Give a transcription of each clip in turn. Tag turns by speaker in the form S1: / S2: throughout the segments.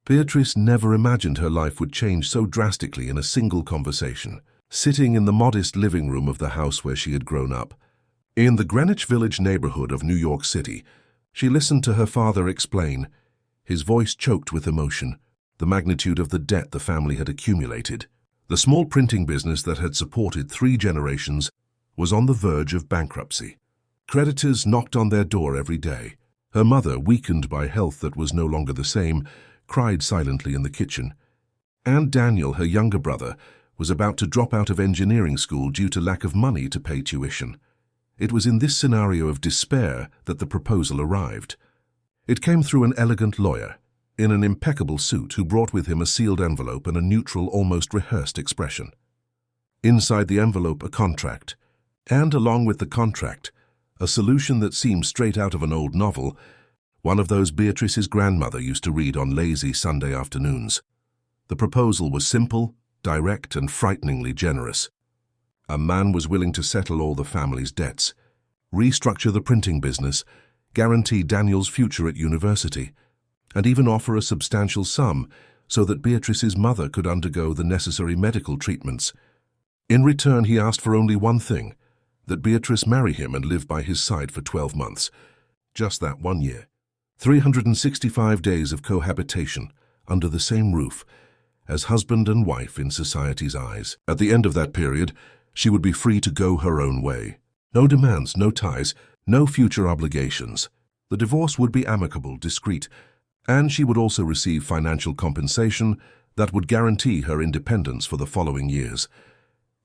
S1: Beatrice never imagined her life would change so drastically in a single conversation. Sitting in the modest living room of the house where she had grown up, in the Greenwich Village neighborhood of New York City, she listened to her father explain, his voice choked with emotion, the magnitude of the debt the family had accumulated. The small printing business that had supported 3 generations was on the verge of bankruptcy. Creditors knocked on their door every day. Her mother, weakened by health that was no longer the same, cried silently in the kitchen. And Daniel, her younger brother, was about to drop out of engineering school due to lack of money to pay tuition. It was in this scenario of despair that the proposal arrived. It came through an elegant lawyer, in an impeccable suit, who brought with him a sealed envelope and a neutral, almost rehearsed expression. Inside the envelope, a contract, and along with the contract, a solution that seemed straight out of an old novel, one of those Beatrice's grandmother used to read on lazy Sunday afternoons. The proposal was simple, direct, and frighteningly generous. A man was willing to settle all the family's debts, restructure the printing business, guarantee Daniel's future at university, and even offer a substantial sum so that Beatrice's mother could undergo the necessary medical treatments. In return, he asked for only one thing: that Beatrice marry him and live by his side for 12 months. Just that 1 year. 365 days of cohabitation under the same roof as husband and wife in society's eyes. At the end of that period, she would be free to go her own way. No demands, no ties, no future obligations. The divorce would be amicable, discreet, and she would also receive financial compensation that would guarantee her independence for the following years.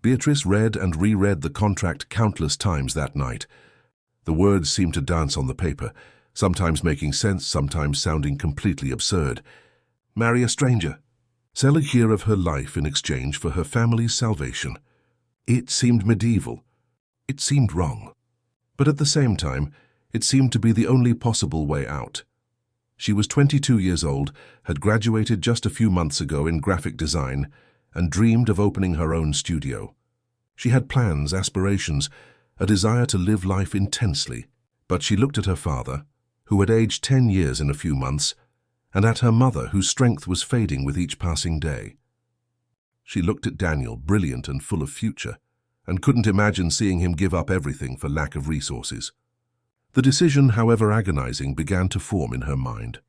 S1: Beatrice read and reread the contract countless times that night. The words seemed to dance on the paper, sometimes making sense, sometimes sounding completely absurd. Marry a stranger. Sell a year of her life in exchange for her family's salvation. It seemed medieval. It seemed wrong. But at the same time, it seemed to be the only possible way out. She was 22 years old, had graduated just a few months ago in graphic design, and dreamed of opening her own studio. She had plans, aspirations, a desire to live life intensely, but she looked at her father, who had aged 10 years in a few months, and at her mother, whose strength was fading with each passing day. She looked at Daniel, brilliant and full of future, and couldn't imagine seeing him give up everything for lack of resources. The decision, however agonizing, began to form in her mind.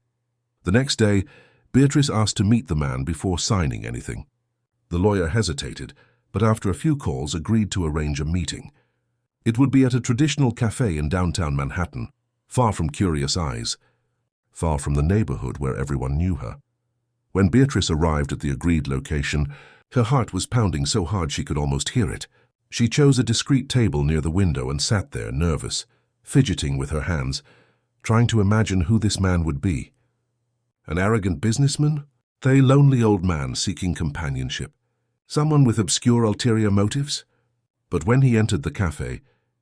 S1: The next day, Beatrice asked to meet the man before signing anything. The lawyer hesitated, but after a few calls agreed to arrange a meeting. It would be at a traditional cafe in downtown Manhattan, far from curious eyes, far from the neighborhood where everyone knew her. When Beatrice arrived at the agreed location, her heart was pounding so hard she could almost hear it. She chose a discreet table near the window and sat there, nervous, fidgeting with her hands, trying to imagine who this man would be. An arrogant businessman? A lonely old man seeking companionship? Someone with obscure ulterior motives? But when he entered the cafe,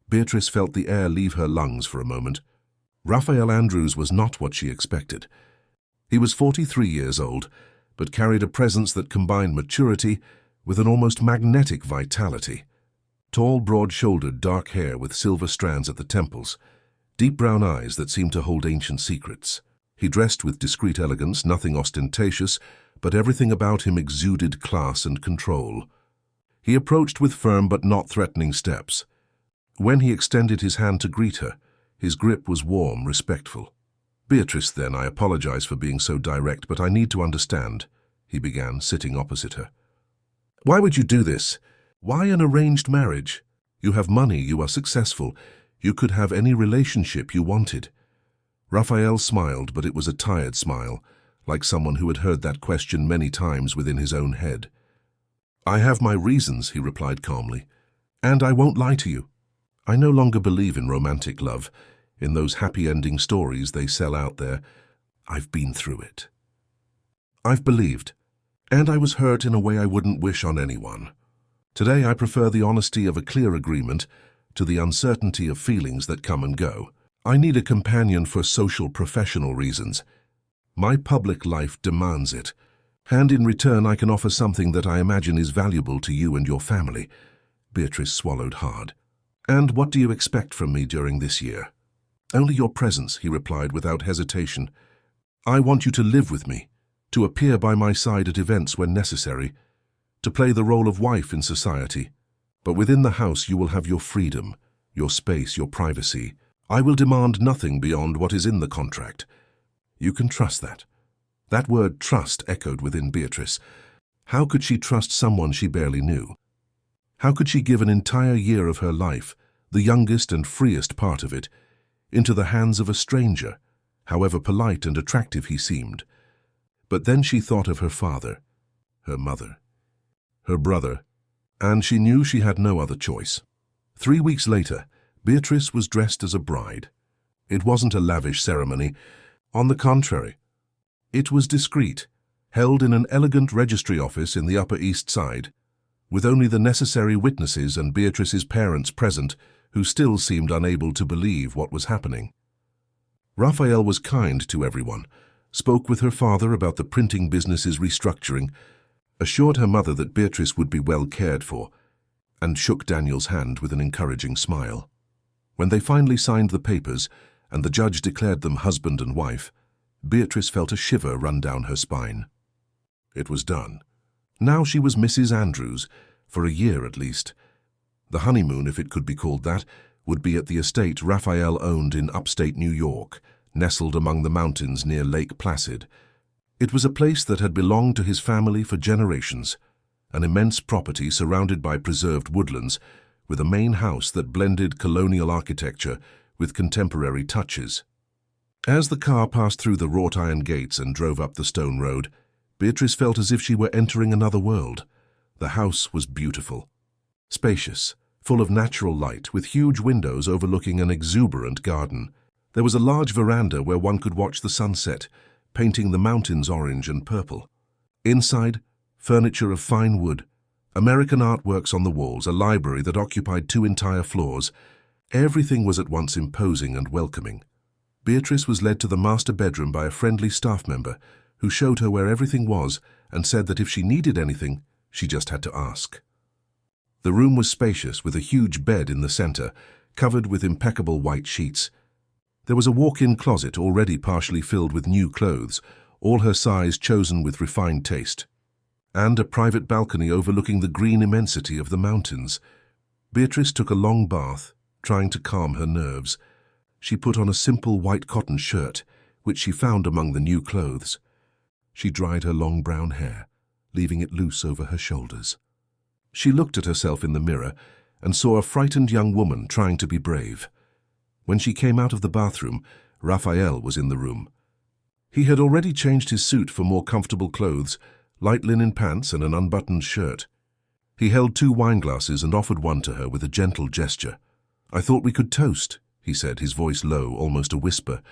S1: Beatrice felt the air leave her lungs for a moment. Raphael Andrews was not what she expected. He was 43 years old, but carried a presence that combined maturity with an almost magnetic vitality. Tall, broad-shouldered, dark hair with silver strands at the temples, deep brown eyes that seemed to hold ancient secrets. He dressed with discreet elegance, nothing ostentatious, but everything about him exuded class and control. He approached with firm but not threatening steps. When he extended his hand to greet her, his grip was warm, respectful. "Beatrice, then, I apologize for being so direct, but I need to understand," he began, sitting opposite her. "Why would you do this? Why an arranged marriage? You have money, you are successful, you could have any relationship you wanted." Raphael smiled, but it was a tired smile, like someone who had heard that question many times within his own head. "I have my reasons," he replied calmly, "and I won't lie to you. I no longer believe in romantic love, in those happy-ending stories they sell out there. I've been through it. I've believed, and I was hurt in a way I wouldn't wish on anyone. Today I prefer the honesty of a clear agreement to the uncertainty of feelings that come and go. I need a companion for social, professional reasons. My public life demands it, and in return I can offer something that I imagine is valuable to you and your family." Beatrice swallowed hard. "And what do you expect from me during this year?" "Only your presence," he replied without hesitation. "I want you to live with me, to appear by my side at events when necessary, to play the role of wife in society. But within the house you will have your freedom, your space, your privacy. I will demand nothing beyond what is in the contract. You can trust that." That word trust echoed within Beatrice. How could she trust someone she barely knew? How could she give an entire year of her life, the youngest and freest part of it, into the hands of a stranger, however polite and attractive he seemed? But then she thought of her father, her mother, her brother, and she knew she had no other choice. 3 weeks later, Beatrice was dressed as a bride. It wasn't a lavish ceremony. On the contrary, it was discreet, held in an elegant registry office in the Upper East Side, with only the necessary witnesses and Beatrice's parents present, who still seemed unable to believe what was happening. Raphael was kind to everyone, spoke with her father about the printing business's restructuring, assured her mother that Beatrice would be well cared for, and shook Daniel's hand with an encouraging smile. When they finally signed the papers and the judge declared them husband and wife, Beatrice felt a shiver run down her spine. It was done. Now she was Mrs. Andrews, for a year at least. The honeymoon, if it could be called that, would be at the estate Raphael owned in upstate New York, nestled among the mountains near Lake Placid. It was a place that had belonged to his family for generations, an immense property surrounded by preserved woodlands, with a main house that blended colonial architecture with contemporary touches. As the car passed through the wrought iron gates and drove up the stone road, Beatrice felt as if she were entering another world. The house was beautiful, spacious, full of natural light, with huge windows overlooking an exuberant garden. There was a large veranda where one could watch the sunset, painting the mountains orange and purple. Inside, furniture of fine wood, American artworks on the walls, a library that occupied 2 entire floors. Everything was at once imposing and welcoming. Beatrice was led to the master bedroom by a friendly staff member who showed her where everything was and said that if she needed anything, she just had to ask. The room was spacious, with a huge bed in the center, covered with impeccable white sheets. There was a walk-in closet already partially filled with new clothes, all her size chosen with refined taste, and a private balcony overlooking the green immensity of the mountains. Beatrice took a long bath, trying to calm her nerves. She put on a simple white cotton shirt, which she found among the new clothes. She dried her long brown hair, leaving it loose over her shoulders. She looked at herself in the mirror and saw a frightened young woman trying to be brave. When she came out of the bathroom, Raphael was in the room. He had already changed his suit for more comfortable clothes, light linen pants and an unbuttoned shirt. He held 2 wine glasses and offered one to her with a gentle gesture. "I thought we could toast," he said, his voice low, almost a whisper.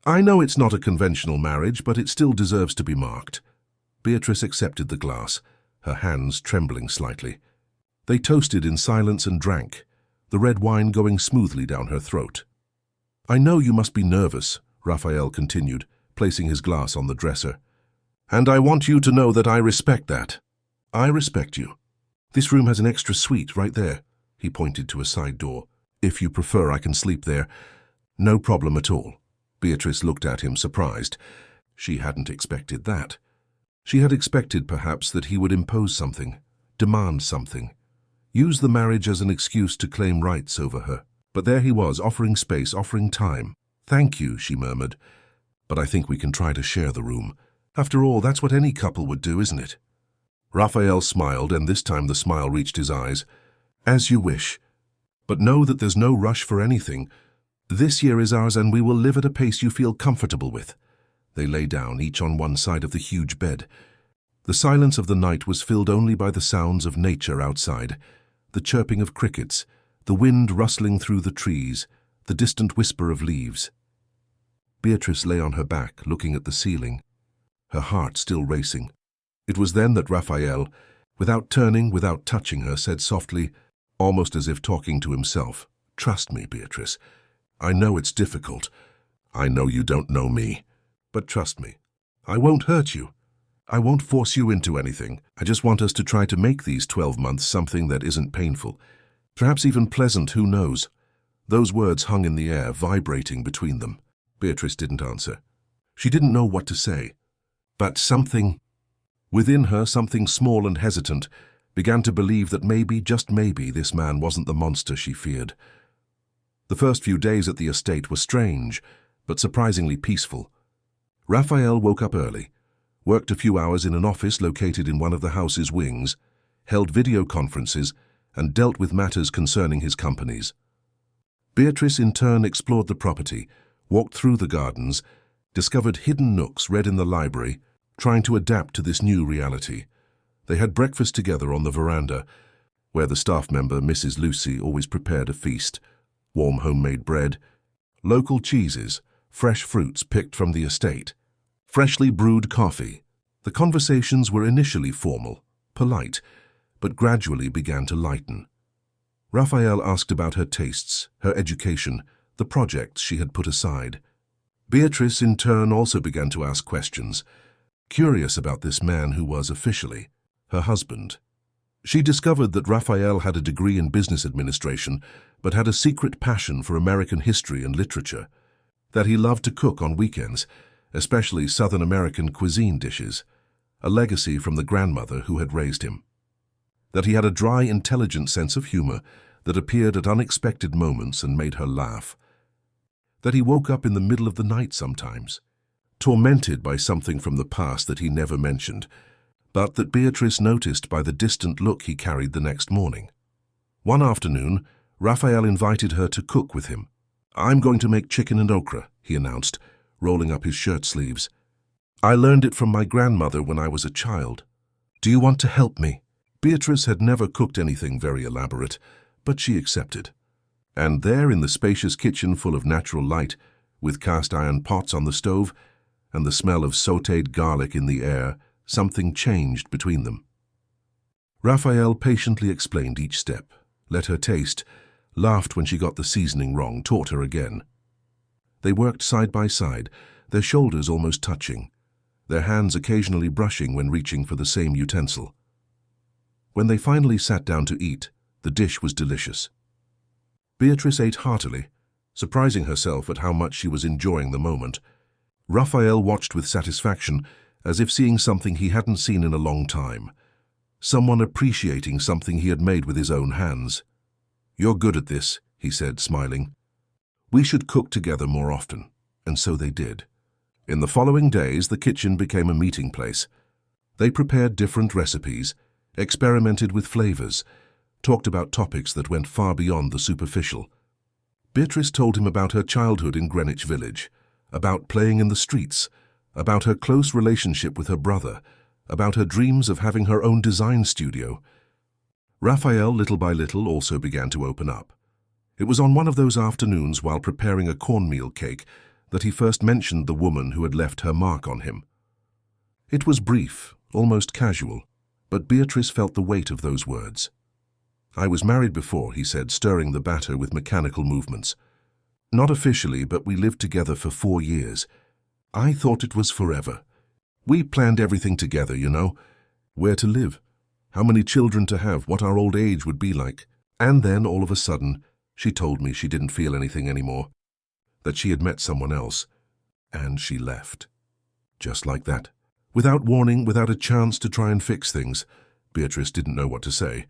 S1: "I know it's not a conventional marriage, but it still deserves to be marked." Beatrice accepted the glass, her hands trembling slightly. They toasted in silence and drank, the red wine going smoothly down her throat. "I know you must be nervous," Raphael continued, placing his glass on the dresser. "And I want you to know that I respect that. I respect you. This room has an extra suite right there." He pointed to a side door. "If you prefer, I can sleep there." "No problem at all." Beatrice looked at him, surprised. She hadn't expected that. She had expected, perhaps, that he would impose something, demand something, use the marriage as an excuse to claim rights over her. But there he was, offering space, offering time. "Thank you," she murmured, "but I think we can try to share the room. After all, that's what any couple would do, isn't it?" Raphael smiled, and this time the smile reached his eyes. "As you wish. But know that there's no rush for anything. This year is ours, and we will live at a pace you feel comfortable with." They lay down, each on one side of the huge bed. The silence of the night was filled only by the sounds of nature outside, the chirping of crickets, the wind rustling through the trees, the distant whisper of leaves. Beatrice lay on her back, looking at the ceiling, her heart still racing. It was then that Raphael, without turning, without touching her, said softly, almost as if talking to himself, "Trust me, Beatrice. I know it's difficult. I know you don't know me. But trust me. I won't hurt you. I won't force you into anything. I just want us to try to make these 12 months something that isn't painful. Perhaps even pleasant, who knows?" Those words hung in the air, vibrating between them. Beatrice didn't answer. She didn't know what to say. But something within her, something small and hesitant, began to believe that maybe, just maybe, this man wasn't the monster she feared. The first few days at the estate were strange, but surprisingly peaceful. Raphael woke up early, worked a few hours in an office located in one of the house's wings, held video conferences, and dealt with matters concerning his companies. Beatrice in turn explored the property, walked through the gardens, discovered hidden nooks, read in the library, trying to adapt to this new reality. They had breakfast together on the veranda, where the staff member, Mrs. Lucy, always prepared a feast: warm homemade bread, local cheeses, fresh fruits picked from the estate, freshly brewed coffee. The conversations were initially formal, polite, but gradually began to lighten. Raphael asked about her tastes, her education, the projects she had put aside. Beatrice, in turn, also began to ask questions, curious about this man who was officially her husband. She discovered that Raphael had a degree in business administration, but had a secret passion for American history and literature, that he loved to cook on weekends, especially Southern American cuisine dishes, a legacy from the grandmother who had raised him, that he had a dry, intelligent sense of humor that appeared at unexpected moments and made her laugh, that he woke up in the middle of the night sometimes, tormented by something from the past that he never mentioned, but that Beatrice noticed by the distant look he carried the next morning. One afternoon, Raphael invited her to cook with him. "I'm going to make chicken and okra," he announced, rolling up his shirt sleeves. "I learned it from my grandmother when I was a child. Do you want to help me?" Beatrice had never cooked anything very elaborate, but she accepted. And there, in the spacious kitchen full of natural light, with cast-iron pots on the stove and the smell of sautéed garlic in the air, something changed between them. Raphael patiently explained each step, let her taste, laughed when she got the seasoning wrong, taught her again. They worked side by side, their shoulders almost touching, their hands occasionally brushing when reaching for the same utensil. When they finally sat down to eat, the dish was delicious. Beatrice ate heartily, surprising herself at how much she was enjoying the moment. Raphael watched with satisfaction, as if seeing something he hadn't seen in a long time, someone appreciating something he had made with his own hands. "You're good at this," he said, smiling. "We should cook together more often." And so they did. In the following days, the kitchen became a meeting place. They prepared different recipes, experimented with flavors, talked about topics that went far beyond the superficial. Beatrice told him about her childhood in Greenwich Village, about playing in the streets, about her close relationship with her brother, about her dreams of having her own design studio. Raphael, little by little, also began to open up. It was on one of those afternoons while preparing a cornmeal cake that he first mentioned the woman who had left her mark on him. It was brief, almost casual, but Beatrice felt the weight of those words. "I was married before," he said, stirring the batter with mechanical movements. "Not officially, but we lived together for 4 years. I thought it was forever. We planned everything together, you know. Where to live, how many children to have, what our old age would be like. And then, all of a sudden, she told me she didn't feel anything anymore, that she had met someone else, and she left. Just like that. Without warning, without a chance to try and fix things." Beatrice didn't know what to say.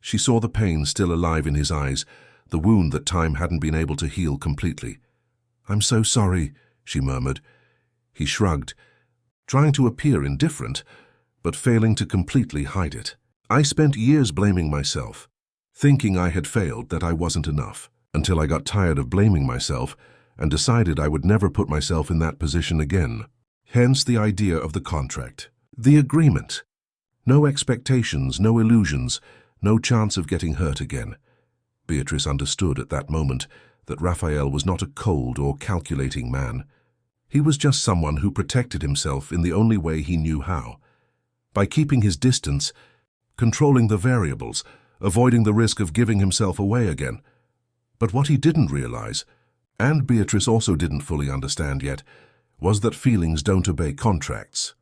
S1: She saw the pain still alive in his eyes, the wound that time hadn't been able to heal completely. "I'm so sorry," she murmured. He shrugged, trying to appear indifferent, but failing to completely hide it. "I spent years blaming myself, thinking I had failed, that I wasn't enough, until I got tired of blaming myself and decided I would never put myself in that position again. Hence the idea of the contract, the agreement. No expectations, no illusions, no chance of getting hurt again." Beatrice understood at that moment that Raphael was not a cold or calculating man. He was just someone who protected himself in the only way he knew how, by keeping his distance, controlling the variables, avoiding the risk of giving himself away again. But what he didn't realize, and Beatrice also didn't fully understand yet, was that feelings don't obey contracts.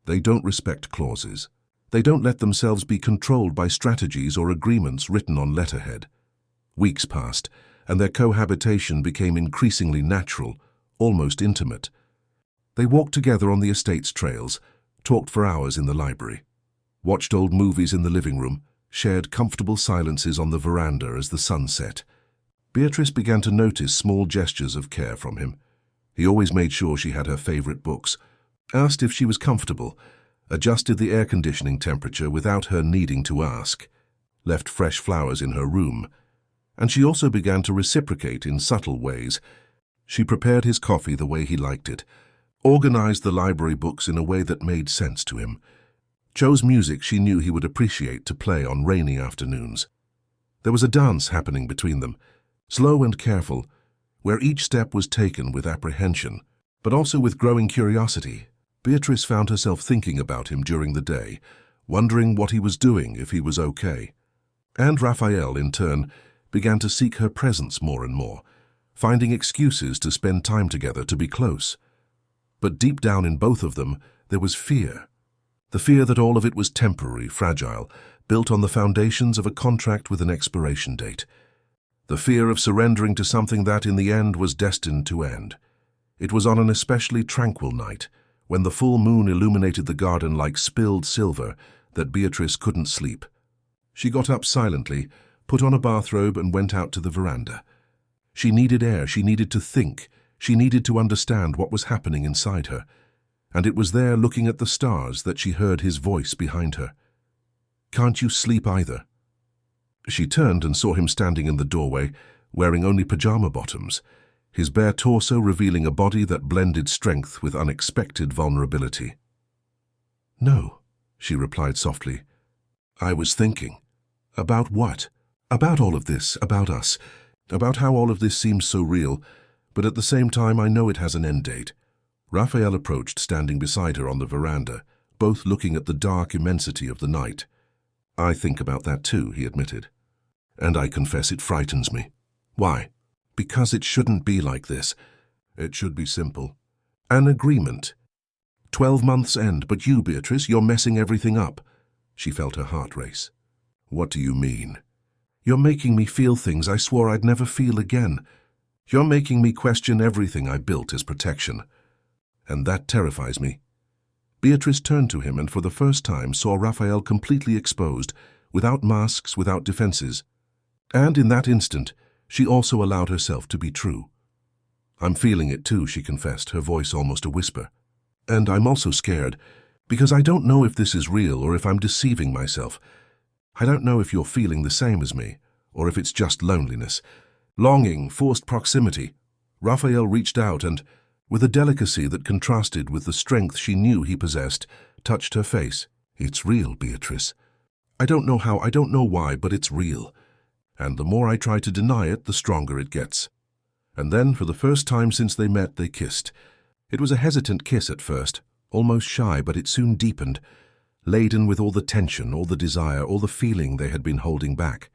S1: They don't respect clauses. They don't let themselves be controlled by strategies or agreements written on letterhead. Weeks passed, and their cohabitation became increasingly natural, almost intimate. They walked together on the estate's trails, talked for hours in the library, watched old movies in the living room, shared comfortable silences on the veranda as the sun set. Beatrice began to notice small gestures of care from him. He always made sure she had her favorite books, asked if she was comfortable, adjusted the air conditioning temperature without her needing to ask, left fresh flowers in her room, and she also began to reciprocate in subtle ways. She prepared his coffee the way he liked it, organized the library books in a way that made sense to him, chose music she knew he would appreciate to play on rainy afternoons. There was a dance happening between them, slow and careful, where each step was taken with apprehension, but also with growing curiosity. Beatrice found herself thinking about him during the day, wondering what he was doing, if he was okay. And Raphael, in turn, began to seek her presence more and more, finding excuses to spend time together, to be close. But deep down in both of them, there was fear. The fear that all of it was temporary, fragile, built on the foundations of a contract with an expiration date. The fear of surrendering to something that, in the end, was destined to end. It was on an especially tranquil night, when the full moon illuminated the garden like spilled silver, that Beatrice couldn't sleep. She got up silently, put on a bathrobe, and went out to the veranda. She needed air, she needed to think, she needed to understand what was happening inside her. And it was there, looking at the stars, that she heard his voice behind her. "Can't you sleep either?" She turned and saw him standing in the doorway, wearing only pajama bottoms, his bare torso revealing a body that blended strength with unexpected vulnerability. "No," she replied softly. "I was thinking." "About what?" "About all of this, about us, about how all of this seems so real, but at the same time I know it has an end date." Raphael approached, standing beside her on the veranda, both looking at the dark immensity of the night. "I think about that too," he admitted. "And I confess it frightens me." "Why?" "Because it shouldn't be like this. It should be simple. An agreement. 12 months end, but you, Beatrice, you're messing everything up." She felt her heart race. "What do you mean?" "You're making me feel things I swore I'd never feel again. You're making me question everything I built as protection. And that terrifies me." Beatrice turned to him and for the first time saw Raphael completely exposed, without masks, without defenses. And in that instant, she also allowed herself to be true. "I'm feeling it too," she confessed, her voice almost a whisper. "And I'm also scared, because I don't know if this is real or if I'm deceiving myself. I don't know if you're feeling the same as me, or if it's just loneliness. Longing, forced proximity." Raphael reached out and, with a delicacy that contrasted with the strength she knew he possessed, touched her face. "It's real, Beatrice. I don't know how, I don't know why, but it's real. And the more I try to deny it, the stronger it gets." And then, for the first time since they met, they kissed. It was a hesitant kiss at first, almost shy, but it soon deepened, laden with all the tension, all the desire, all the feeling they had been holding back.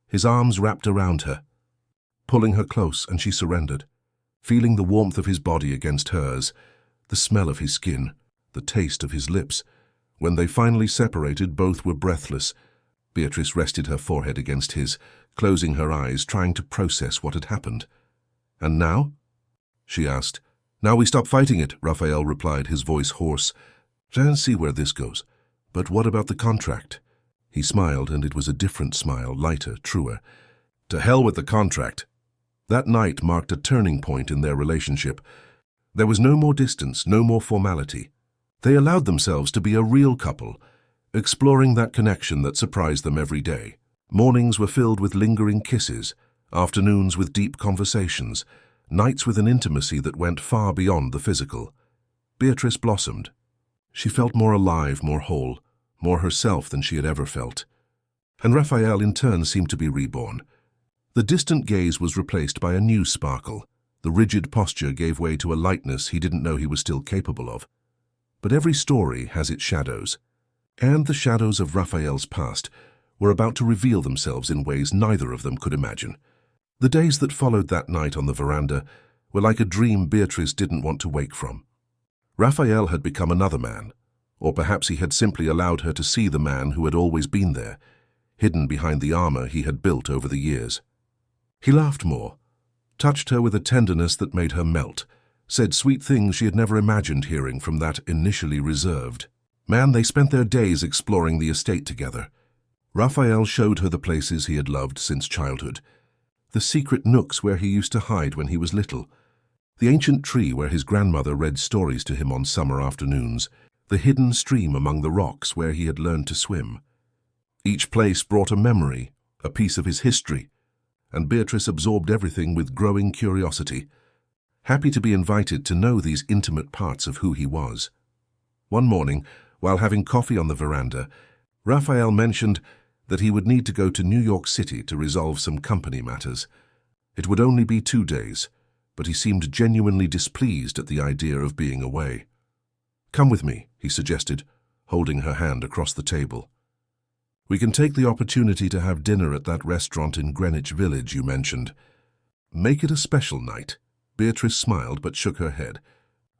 S1: His arms wrapped around her, pulling her close, and she surrendered, feeling the warmth of his body against hers, the smell of his skin, the taste of his lips. When they finally separated, both were breathless. Beatrice rested her forehead against his, closing her eyes, trying to process what had happened. "And now?" she asked. "Now we stop fighting it," Raphael replied, his voice hoarse. "I'll see where this goes. But what about the contract?" He smiled, and it was a different smile, lighter, truer. "To hell with the contract." That night marked a turning point in their relationship. There was no more distance, no more formality. They allowed themselves to be a real couple, exploring that connection that surprised them every day. Mornings were filled with lingering kisses, afternoons with deep conversations, nights with an intimacy that went far beyond the physical. Beatrice blossomed. She felt more alive, more whole, more herself than she had ever felt. And Raphael in turn seemed to be reborn. The distant gaze was replaced by a new sparkle. The rigid posture gave way to a lightness he didn't know he was still capable of. But every story has its shadows. And the shadows of Raphael's past were about to reveal themselves in ways neither of them could imagine. The days that followed that night on the veranda were like a dream Beatrice didn't want to wake from. Raphael had become another man, or perhaps he had simply allowed her to see the man who had always been there, hidden behind the armor he had built over the years. He laughed more, touched her with a tenderness that made her melt, said sweet things she had never imagined hearing from that initially reserved man. They spent their days exploring the estate together. Raphael showed her the places he had loved since childhood, the secret nooks where he used to hide when he was little, the ancient tree where his grandmother read stories to him on summer afternoons, the hidden stream among the rocks where he had learned to swim. Each place brought a memory, a piece of his history, and Beatrice absorbed everything with growing curiosity, happy to be invited to know these intimate parts of who he was. One morning, while having coffee on the veranda, Raphael mentioned that he would need to go to New York City to resolve some company matters. It would only be 2 days, but he seemed genuinely displeased at the idea of being away. "Come with me," he suggested, holding her hand across the table. "We can take the opportunity to have dinner at that restaurant in Greenwich Village you mentioned. Make it a special night." Beatrice smiled but shook her head.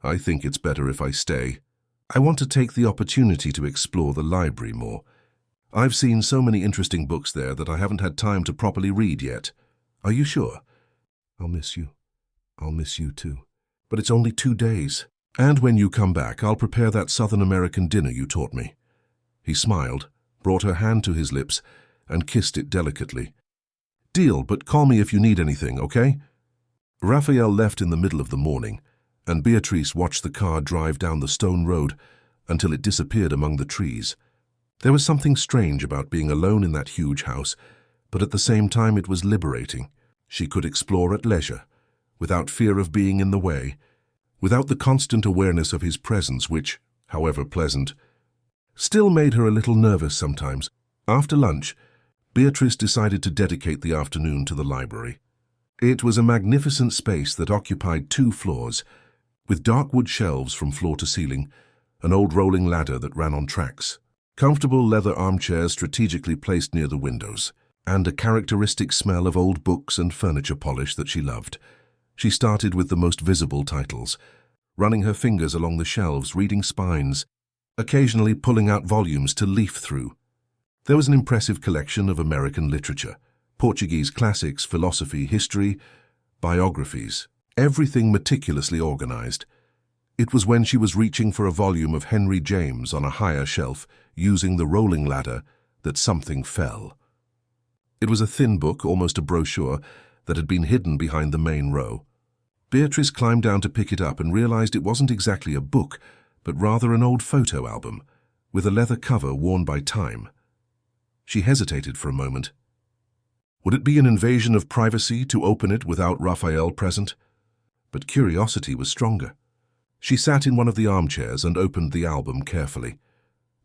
S1: "I think it's better if I stay. I want to take the opportunity to explore the library more. I've seen so many interesting books there that I haven't had time to properly read yet." "Are you sure?" "I'll miss you. I'll miss you too. But it's only 2 days. And when you come back, I'll prepare that Southern American dinner you taught me." He smiled, brought her hand to his lips, and kissed it delicately. "Deal, but call me if you need anything, okay?" Raphael left in the middle of the morning, and Beatrice watched the car drive down the stone road until it disappeared among the trees. There was something strange about being alone in that huge house, but at the same time it was liberating. She could explore at leisure, without fear of being in the way, without the constant awareness of his presence which, however pleasant, still made her a little nervous sometimes. After lunch, Beatrice decided to dedicate the afternoon to the library. It was a magnificent space that occupied 2 floors, with dark wood shelves from floor to ceiling, an old rolling ladder that ran on tracks, comfortable leather armchairs strategically placed near the windows, and a characteristic smell of old books and furniture polish that she loved. She started with the most visible titles, running her fingers along the shelves, reading spines, occasionally pulling out volumes to leaf through. There was an impressive collection of American literature, Portuguese classics, philosophy, history, biographies, everything meticulously organized. It was when she was reaching for a volume of Henry James on a higher shelf, using the rolling ladder, that something fell. It was a thin book, almost a brochure, that had been hidden behind the main row. Beatrice climbed down to pick it up and realized it wasn't exactly a book, but rather an old photo album, with a leather cover worn by time. She hesitated for a moment. Would it be an invasion of privacy to open it without Raphael present? But curiosity was stronger. She sat in one of the armchairs and opened the album carefully.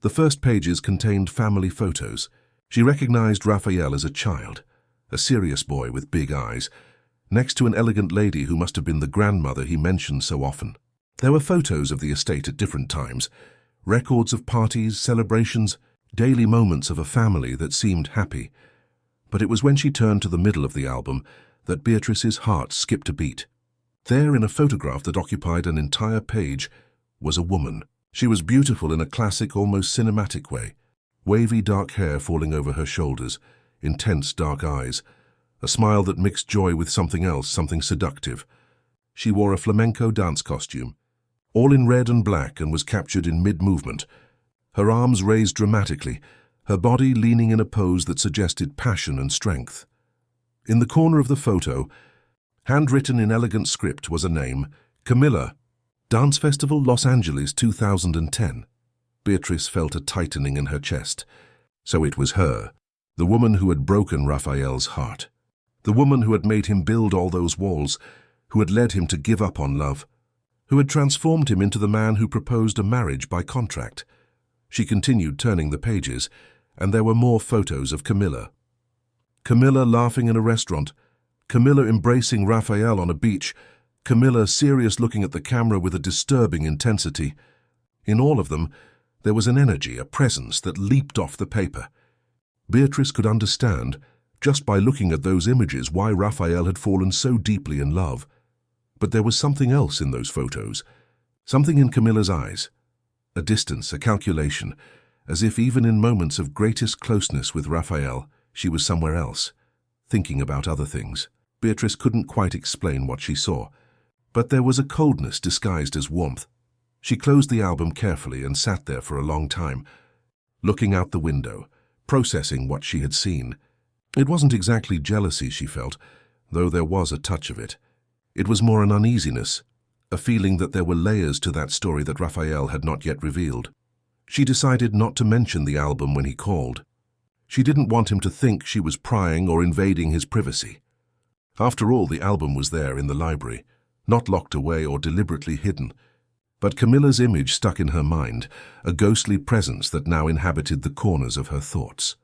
S1: The first pages contained family photos. She recognized Raphael as a child, a serious boy with big eyes, next to an elegant lady who must have been the grandmother he mentioned so often. There were photos of the estate at different times, records of parties, celebrations, daily moments of a family that seemed happy. But it was when she turned to the middle of the album that Beatrice's heart skipped a beat. There, in a photograph that occupied an entire page, was a woman. She was beautiful in a classic, almost cinematic way. Wavy dark hair falling over her shoulders, intense dark eyes, a smile that mixed joy with something else, something seductive. She wore a flamenco dance costume, all in red and black, and was captured in mid-movement, her arms raised dramatically, her body leaning in a pose that suggested passion and strength. In the corner of the photo, handwritten in elegant script, was a name, Camilla, Dance Festival Los Angeles 2010. Beatrice felt a tightening in her chest. So it was her, the woman who had broken Raphael's heart, the woman who had made him build all those walls, who had led him to give up on love, who had transformed him into the man who proposed a marriage by contract. She continued turning the pages, and there were more photos of Camilla. Camilla laughing in a restaurant, Camilla embracing Raphael on a beach, Camilla serious looking at the camera with a disturbing intensity. In all of them, there was an energy, a presence that leaped off the paper. Beatrice could understand, just by looking at those images, why Raphael had fallen so deeply in love. But there was something else in those photos, something in Camilla's eyes, a distance, a calculation, as if even in moments of greatest closeness with Raphael, she was somewhere else, thinking about other things. Beatrice couldn't quite explain what she saw, But there was a coldness disguised as warmth. She closed the album carefully and sat there for a long time, looking out the window, processing what she had seen. It wasn't exactly jealousy she felt, though there was a touch of it. It was more an uneasiness, a feeling that there were layers to that story that Raphael had not yet revealed. She decided not to mention the album when he called. She didn't want him to think she was prying or invading his privacy. After all, the album was there in the library, not locked away or deliberately hidden. But Camilla's image stuck in her mind, a ghostly presence that now inhabited the corners of her thoughts.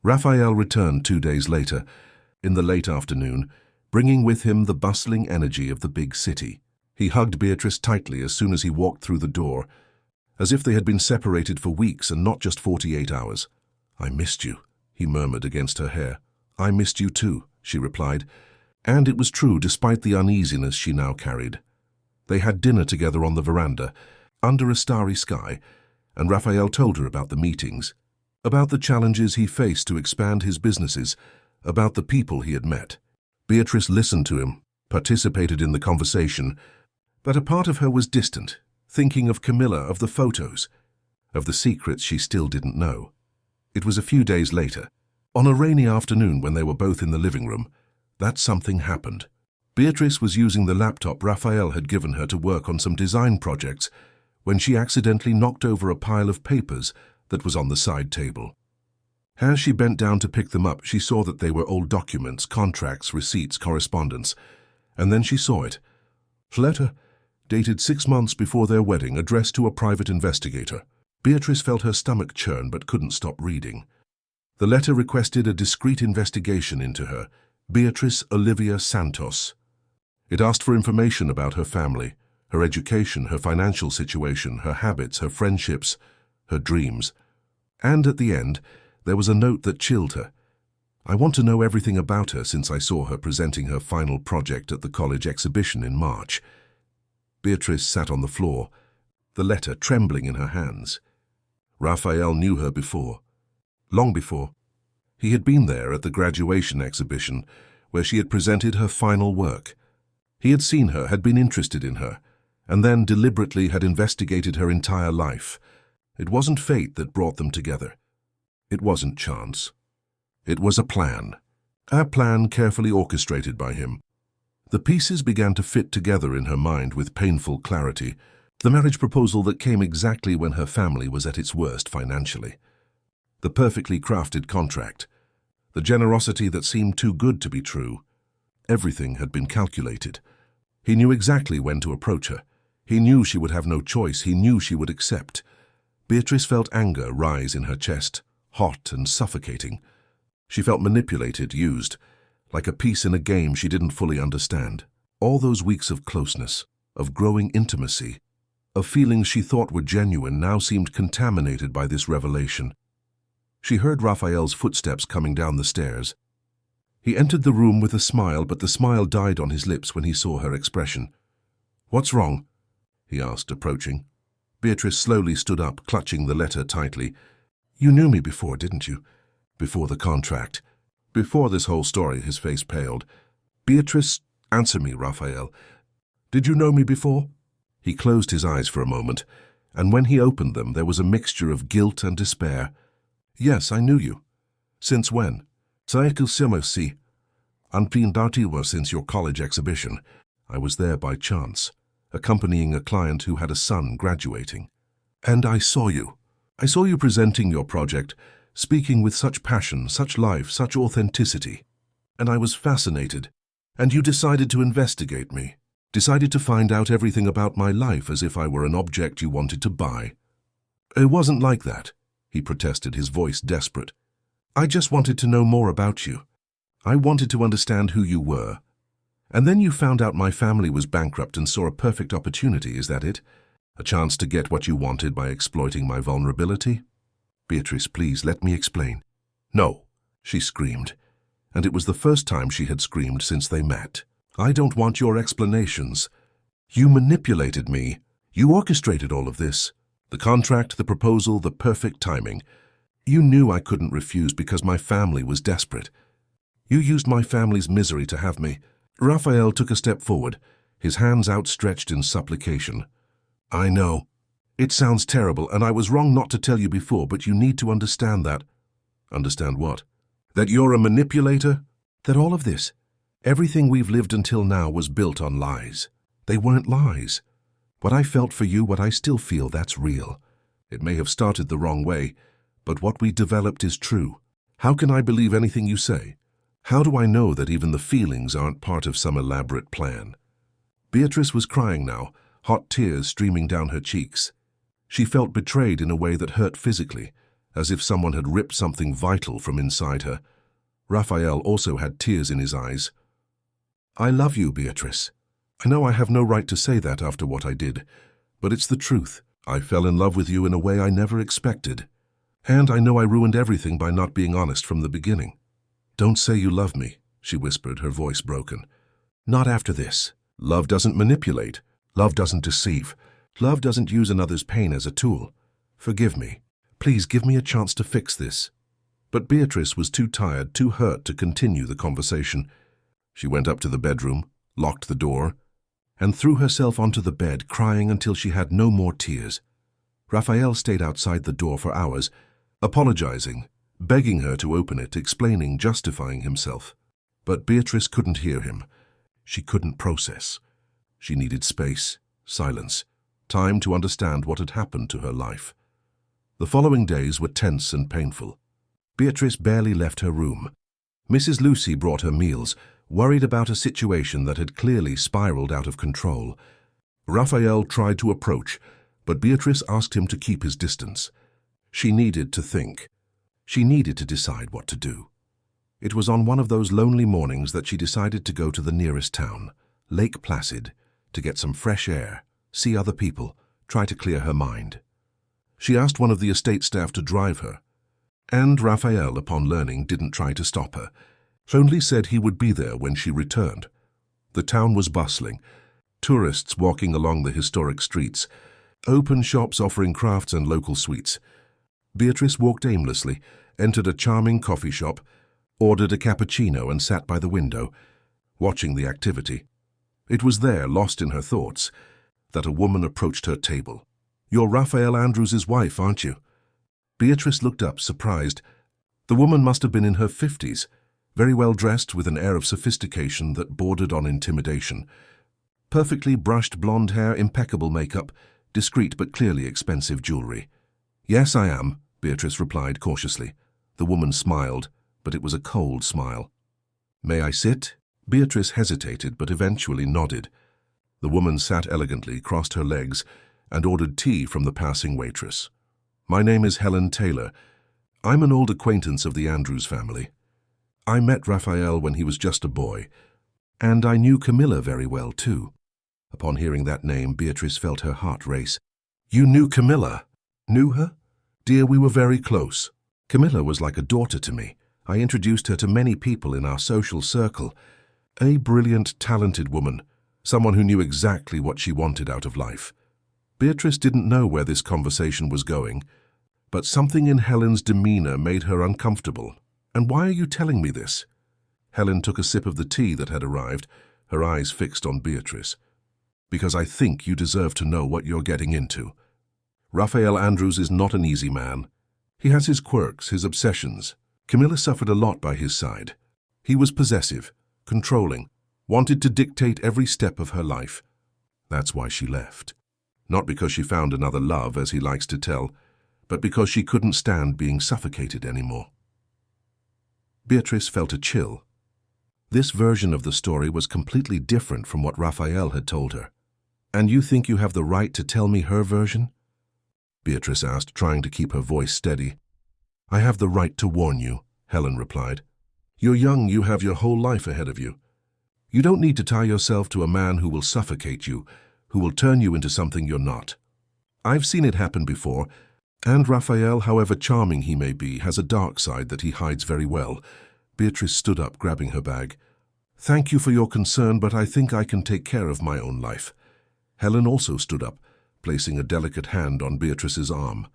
S1: Raphael returned 2 days later, in the late afternoon, bringing with him the bustling energy of the big city. He hugged Beatrice tightly as soon as he walked through the door, as if they had been separated for weeks and not just 48 hours. "I missed you," he murmured against her hair. "I missed you too," she replied, and it was true despite the uneasiness she now carried. They had dinner together on the veranda, under a starry sky, and Raphael told her about the meetings, about the challenges he faced to expand his businesses, about the people he had met. Beatrice listened to him, participated in the conversation, but a part of her was distant, thinking of Camilla, of the photos, of the secrets she still didn't know. It was a few days later, on a rainy afternoon when they were both in the living room, that something happened. Beatrice was using the laptop Raphael had given her to work on some design projects when she accidentally knocked over a pile of papers that was on the side table. As she bent down to pick them up, she saw that they were old documents, contracts, receipts, correspondence, and then she saw it. A letter, dated 6 months before their wedding, addressed to a private investigator. Beatrice felt her stomach churn but couldn't stop reading. The letter requested a discreet investigation into her, Beatrice Olivia Santos. It asked for information about her family, her education, her financial situation, her habits, her friendships, her dreams. And at the end, there was a note that chilled her. "I want to know everything about her since I saw her presenting her final project at the college exhibition in March." Beatrice sat on the floor, the letter trembling in her hands. Raphael knew her before, long before. He had been there at the graduation exhibition where she had presented her final work. He had seen her, had been interested in her, and then deliberately had investigated her entire life. It wasn't fate that brought them together. It wasn't chance. It was a plan carefully orchestrated by him. The pieces began to fit together in her mind with painful clarity, the marriage proposal that came exactly when her family was at its worst financially, the perfectly crafted contract, the generosity that seemed too good to be true. Everything had been calculated. He knew exactly when to approach her. He knew she would have no choice. He knew she would accept. Beatrice felt anger rise in her chest, hot and suffocating. She felt manipulated, used, like a piece in a game she didn't fully understand. All those weeks of closeness, of growing intimacy, of feelings she thought were genuine, now seemed contaminated by this revelation. She heard Raphael's footsteps coming down the stairs. He entered the room with a smile, but the smile died on his lips when he saw her expression. "What's wrong?" he asked, approaching. Beatrice slowly stood up, clutching the letter tightly. "You knew me before, didn't you? Before the contract. Before this whole story." His face paled. "Beatrice, answer me, Raphael. Did you know me before?" He closed his eyes for a moment, and when he opened them, there was a mixture of guilt and despair. "Yes, I knew you." "Since when?" "Si. Since your college exhibition. I was there by chance, accompanying a client who had a son graduating. And I saw you. I saw you presenting your project, speaking with such passion, such life, such authenticity. And I was fascinated. And you decided to investigate me, decided to find out everything about my life as if I were an object you wanted to buy. It wasn't like that," he protested, his voice desperate. "I just wanted to know more about you. I wanted to understand who you were. And then you found out my family was bankrupt and saw a perfect opportunity, is that it? A chance to get what you wanted by exploiting my vulnerability?" "Beatrice, please, let me explain." "No," she screamed, and it was the first time she had screamed since they met. "I don't want your explanations. You manipulated me. You orchestrated all of this. The contract, the proposal, the perfect timing. You knew I couldn't refuse because my family was desperate. You used my family's misery to have me." Raphael took a step forward, his hands outstretched in supplication. "I know. It sounds terrible, and I was wrong not to tell you before, but you need to understand that." "Understand what? That you're a manipulator? That all of this, everything we've lived until now, was built on lies. They weren't lies. What I felt for you, what I still feel, that's real. It may have started the wrong way, but what we developed is true. How can I believe anything you say? How do I know that even the feelings aren't part of some elaborate plan?" Beatrice was crying now, hot tears streaming down her cheeks. She felt betrayed in a way that hurt physically, as if someone had ripped something vital from inside her. Raphael also had tears in his eyes. "I love you, Beatrice. I know I have no right to say that after what I did, but it's the truth. I fell in love with you in a way I never expected. And I know I ruined everything by not being honest from the beginning." "Don't say you love me," she whispered, her voice broken. "Not after this. Love doesn't manipulate. Love doesn't deceive. Love doesn't use another's pain as a tool. Forgive me. Please give me a chance to fix this." But Beatrice was too tired, too hurt to continue the conversation. She went up to the bedroom, locked the door, and threw herself onto the bed, crying until she had no more tears. Raphael stayed outside the door for hours, apologizing, begging her to open it, explaining, justifying himself. But Beatrice couldn't hear him. She couldn't process. She needed space, silence, time to understand what had happened to her life. The following days were tense and painful. Beatrice barely left her room. Mrs. Lucy brought her meals, worried about a situation that had clearly spiraled out of control. Raphael tried to approach, but Beatrice asked him to keep his distance. She needed to think. She needed to decide what to do. It was on one of those lonely mornings that she decided to go to the nearest town, Lake Placid, to get some fresh air, see other people, try to clear her mind. She asked one of the estate staff to drive her, and Raphael, upon learning, didn't try to stop her, only said he would be there when she returned. The town was bustling, tourists walking along the historic streets, open shops offering crafts and local sweets. Beatrice walked aimlessly, entered a charming coffee shop, ordered a cappuccino and sat by the window, watching the activity. It was there, lost in her thoughts, that a woman approached her table. "You're Raphael Andrews's wife, aren't you?" Beatrice looked up, surprised. The woman must have been in her 50s, very well dressed with an air of sophistication that bordered on intimidation. Perfectly brushed blonde hair, impeccable makeup, discreet but clearly expensive jewelry. "Yes, I am," Beatrice replied cautiously. The woman smiled, but it was a cold smile. "May I sit?" Beatrice hesitated, but eventually nodded. The woman sat elegantly, crossed her legs, and ordered tea from the passing waitress. "My name is Helen Taylor. I'm an old acquaintance of the Andrews family. I met Raphael when he was just a boy, and I knew Camilla very well, too." Upon hearing that name, Beatrice felt her heart race. "You knew Camilla?" "Knew her? Dear, we were very close. Camilla was like a daughter to me. I introduced her to many people in our social circle. A brilliant, talented woman, someone who knew exactly what she wanted out of life." Beatrice didn't know where this conversation was going, but something in Helen's demeanor made her uncomfortable. "And why are you telling me this?" Helen took a sip of the tea that had arrived, her eyes fixed on Beatrice. "Because I think you deserve to know what you're getting into. Raphael Andrews is not an easy man. He has his quirks, his obsessions. Camilla suffered a lot by his side. He was possessive, controlling, wanted to dictate every step of her life. That's why she left. Not because she found another love, as he likes to tell, but because she couldn't stand being suffocated anymore." Beatrice felt a chill. This version of the story was completely different from what Raphael had told her. "And you think you have the right to tell me her version?" Beatrice asked, trying to keep her voice steady. "I have the right to warn you," Helen replied. "You're young, you have your whole life ahead of you. You don't need to tie yourself to a man who will suffocate you, who will turn you into something you're not. I've seen it happen before, and Raphael, however charming he may be, has a dark side that he hides very well." Beatrice stood up, grabbing her bag. "Thank you for your concern, but I think I can take care of my own life." Helen also stood up, placing a delicate hand on Beatrice's arm.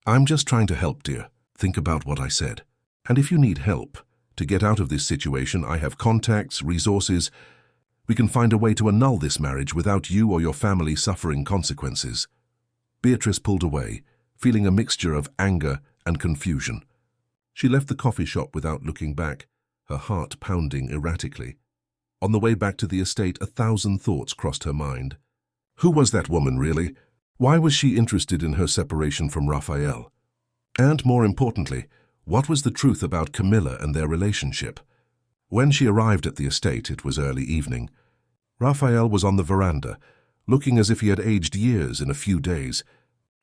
S1: "I'm just trying to help, dear. Think about what I said. And if you need help to get out of this situation, I have contacts, resources. We can find a way to annul this marriage without you or your family suffering consequences." Beatrice pulled away, feeling a mixture of anger and confusion. She left the coffee shop without looking back, her heart pounding erratically. On the way back to the estate, 1,000 thoughts crossed her mind. Who was that woman, really? Why was she interested in her separation from Raphael? And more importantly, what was the truth about Camilla and their relationship? When she arrived at the estate, it was early evening. Raphael was on the veranda, looking as if he had aged years in a few days.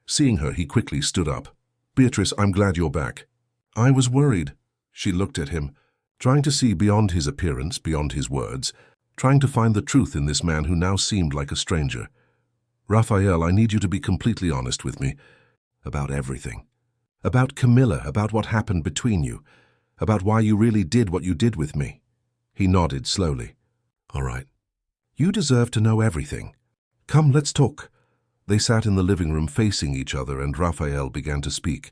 S1: Seeing her, he quickly stood up. "Beatrice, I'm glad you're back." "I was worried." She looked at him, trying to see beyond his appearance, beyond his words, trying to find the truth in this man who now seemed like a stranger. "Raphael, I need you to be completely honest with me about everything. About Camilla, about what happened between you, about why you really did what you did with me." He nodded slowly. "All right. You deserve to know everything. Come, let's talk." They sat in the living room facing each other, and Raphael began to speak.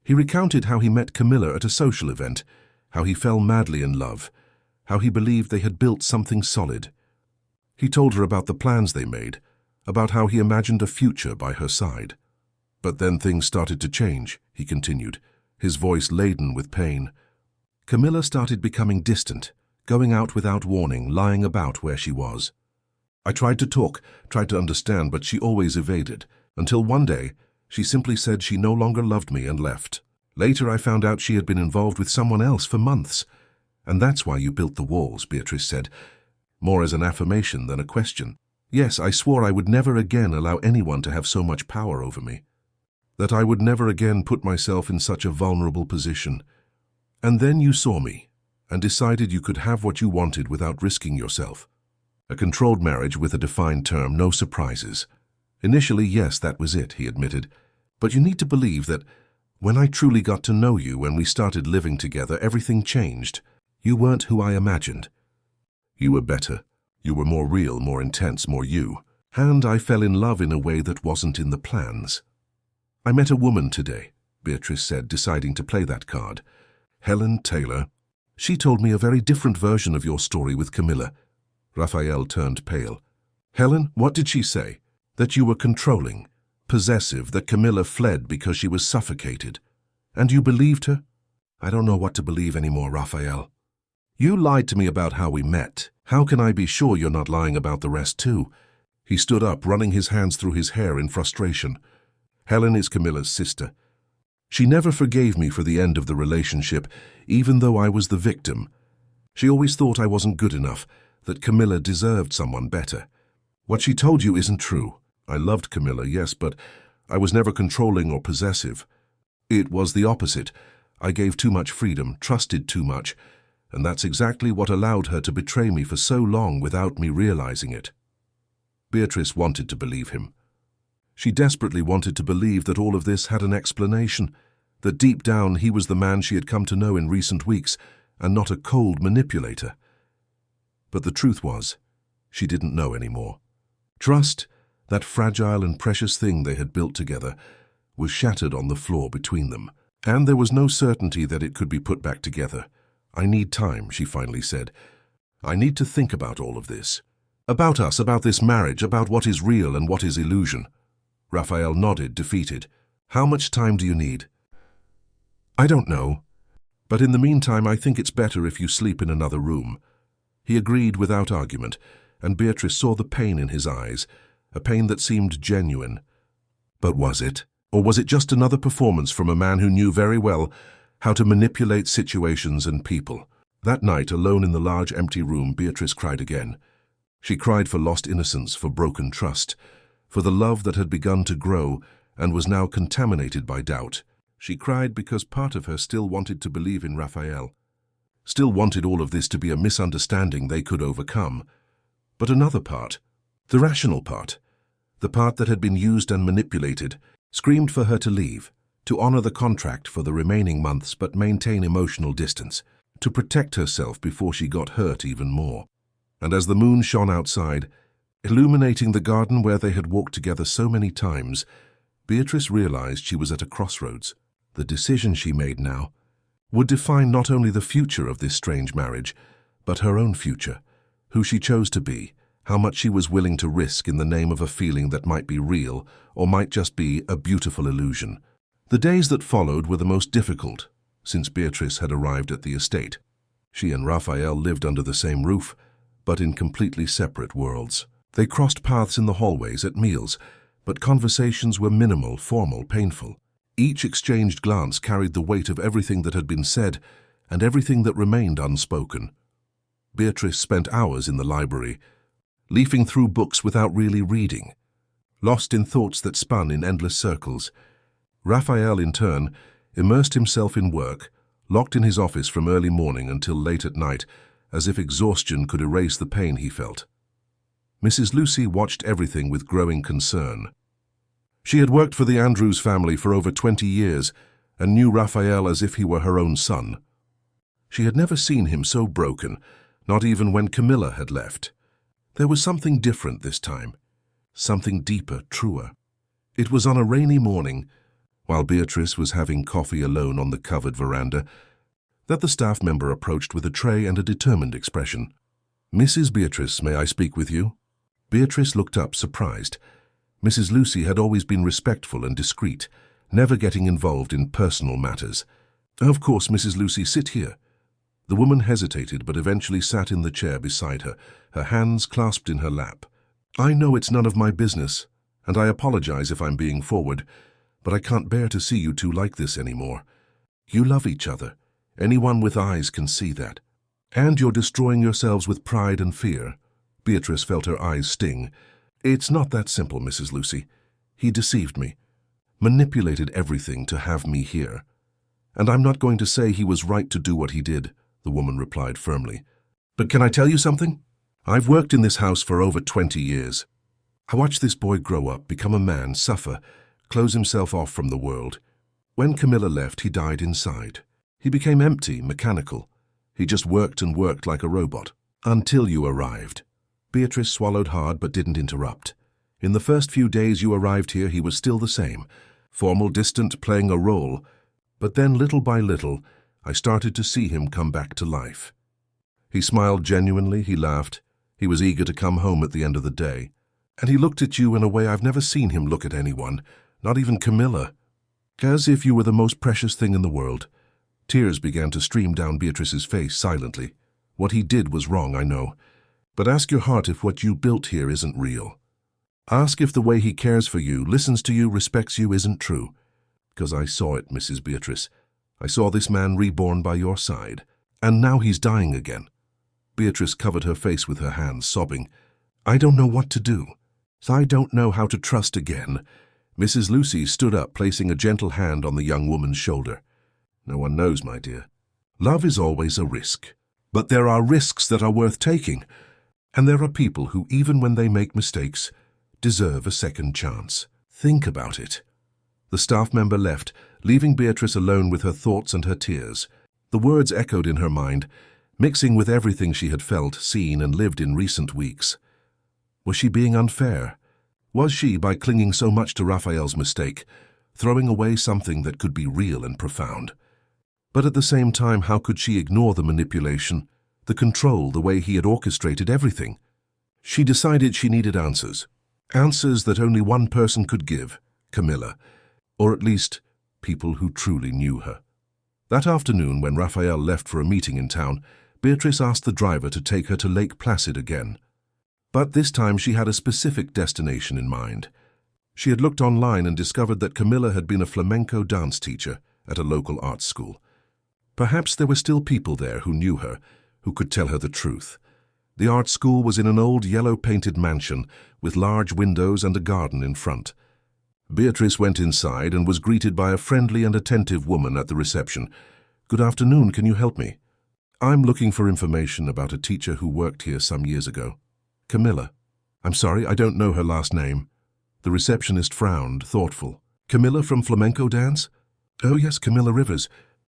S1: He recounted how he met Camilla at a social event, how he fell madly in love, how he believed they had built something solid. He told her about the plans they made, about how he imagined a future by her side. "But then things started to change," he continued, his voice laden with pain. "Camilla started becoming distant, going out without warning, lying about where she was. I tried to talk, tried to understand, but she always evaded, until one day she simply said she no longer loved me and left. Later I found out she had been involved with someone else for months. And that's why you built the walls," Beatrice said, more as an affirmation than a question. "Yes, I swore I would never again allow anyone to have so much power over me. That I would never again put myself in such a vulnerable position. And then you saw me, and decided you could have what you wanted without risking yourself. A controlled marriage with a defined term, no surprises. Initially, yes, that was it," he admitted. "But you need to believe that when I truly got to know you, when we started living together, everything changed. You weren't who I imagined. You were better. You were more real, more intense, more you. And I fell in love in a way that wasn't in the plans. I met a woman today," Beatrice said, deciding to play that card. "Helen Taylor. She told me a very different version of your story with Camilla." Raphael turned pale. "Helen, what did she say? That you were controlling, possessive, that Camilla fled because she was suffocated. And you believed her?" "I don't know what to believe anymore, Raphael. You lied to me about how we met. How can I be sure you're not lying about the rest too?" He stood up, running his hands through his hair in frustration. "Helen is Camilla's sister. She never forgave me for the end of the relationship, even though I was the victim. She always thought I wasn't good enough, that Camilla deserved someone better. What she told you isn't true. I loved Camilla, yes, but I was never controlling or possessive. It was the opposite. I gave too much freedom, trusted too much, and that's exactly what allowed her to betray me for so long without me realizing it." Beatrice wanted to believe him. She desperately wanted to believe that all of this had an explanation, that deep down he was the man she had come to know in recent weeks, and not a cold manipulator. But the truth was, she didn't know anymore. Trust, that fragile and precious thing they had built together, was shattered on the floor between them, and there was no certainty that it could be put back together. "I need time," she finally said. "I need to think about all of this. About us, about this marriage, about what is real and what is illusion." Raphael nodded, defeated. "How much time do you need?" "I don't know. But in the meantime, I think it's better if you sleep in another room." He agreed without argument, and Beatrice saw the pain in his eyes, a pain that seemed genuine. But was it? Or was it just another performance from a man who knew very well how to manipulate situations and people? That night, alone in the large empty room, Beatrice cried again. She cried for lost innocence, for broken trust, for the love that had begun to grow and was now contaminated by doubt. She cried because part of her still wanted to believe in Raphael, still wanted all of this to be a misunderstanding they could overcome. But another part, the rational part, the part that had been used and manipulated, screamed for her to leave, to honor the contract for the remaining months but maintain emotional distance, to protect herself before she got hurt even more. And as the moon shone outside, illuminating the garden where they had walked together so many times, Beatrice realized she was at a crossroads. The decision she made now would define not only the future of this strange marriage, but her own future, who she chose to be, how much she was willing to risk in the name of a feeling that might be real or might just be a beautiful illusion. The days that followed were the most difficult, since Beatrice had arrived at the estate. She and Raphael lived under the same roof, but in completely separate worlds. They crossed paths in the hallways at meals, but conversations were minimal, formal, painful. Each exchanged glance carried the weight of everything that had been said and everything that remained unspoken. Beatrice spent hours in the library, leafing through books without really reading, lost in thoughts that spun in endless circles. Raphael, in turn, immersed himself in work, locked in his office from early morning until late at night, as if exhaustion could erase the pain he felt. Mrs. Lucy watched everything with growing concern. She had worked for the Andrews family for over 20 years and knew Raphael as if he were her own son. She had never seen him so broken, not even when Camilla had left. There was something different this time, something deeper, truer. It was on a rainy morning, while Beatrice was having coffee alone on the covered veranda, that the staff member approached with a tray and a determined expression. "Mrs. Beatrice, may I speak with you?" Beatrice looked up, surprised. Mrs. Lucy had always been respectful and discreet, never getting involved in personal matters. "Of course, Mrs. Lucy, sit here." The woman hesitated, but eventually sat in the chair beside her, her hands clasped in her lap. "I know it's none of my business, and I apologize if I'm being forward, but I can't bear to see you two like this anymore. You love each other. Anyone with eyes can see that. And you're destroying yourselves with pride and fear." Beatrice felt her eyes sting. "It's not that simple, Mrs. Lucy. He deceived me, manipulated everything to have me here. And I'm not going to say he was right to do what he did," the woman replied firmly. "But can I tell you something? I've worked in this house for over 20 years. I watched this boy grow up, become a man, suffer, close himself off from the world. When Camilla left, he died inside. He became empty, mechanical. He just worked and worked like a robot. Until you arrived." Beatrice swallowed hard but didn't interrupt. "In the first few days you arrived here, he was still the same, formal, distant, playing a role. But then, little by little, I started to see him come back to life. He smiled genuinely, he laughed. He was eager to come home at the end of the day. And he looked at you in a way I've never seen him look at anyone, not even Camilla. As if you were the most precious thing in the world." Tears began to stream down Beatrice's face silently. "What he did was wrong, I know. But ask your heart if what you built here isn't real. Ask if the way he cares for you, listens to you, respects you isn't true. Because I saw it, Mrs. Beatrice. I saw this man reborn by your side. And now he's dying again." Beatrice covered her face with her hands, sobbing. "I don't know what to do. I don't know how to trust again." Mrs. Lucy stood up, placing a gentle hand on the young woman's shoulder. "No one knows, my dear. Love is always a risk. But there are risks that are worth taking. And there are people who, even when they make mistakes, deserve a second chance. Think about it." The staff member left, leaving Beatrice alone with her thoughts and her tears. The words echoed in her mind, mixing with everything she had felt, seen, and lived in recent weeks. Was she being unfair? Was she, by clinging so much to Raphael's mistake, throwing away something that could be real and profound? But at the same time, how could she ignore the manipulation, the control, the way he had orchestrated everything? She decided she needed answers. Answers that only one person could give, Camilla. Or at least, people who truly knew her. That afternoon, when Raphael left for a meeting in town, Beatrice asked the driver to take her to Lake Placid again. But this time she had a specific destination in mind. She had looked online and discovered that Camilla had been a flamenco dance teacher at a local art school. Perhaps there were still people there who knew her, who could tell her the truth. The art school was in an old yellow-painted mansion with large windows and a garden in front. Beatrice went inside and was greeted by a friendly and attentive woman at the reception. "Good afternoon, can you help me? I'm looking for information about a teacher who worked here some years ago. Camilla. I'm sorry, I don't know her last name." The receptionist frowned, thoughtful. "Camilla from flamenco dance?" "Oh yes, Camilla Rivers.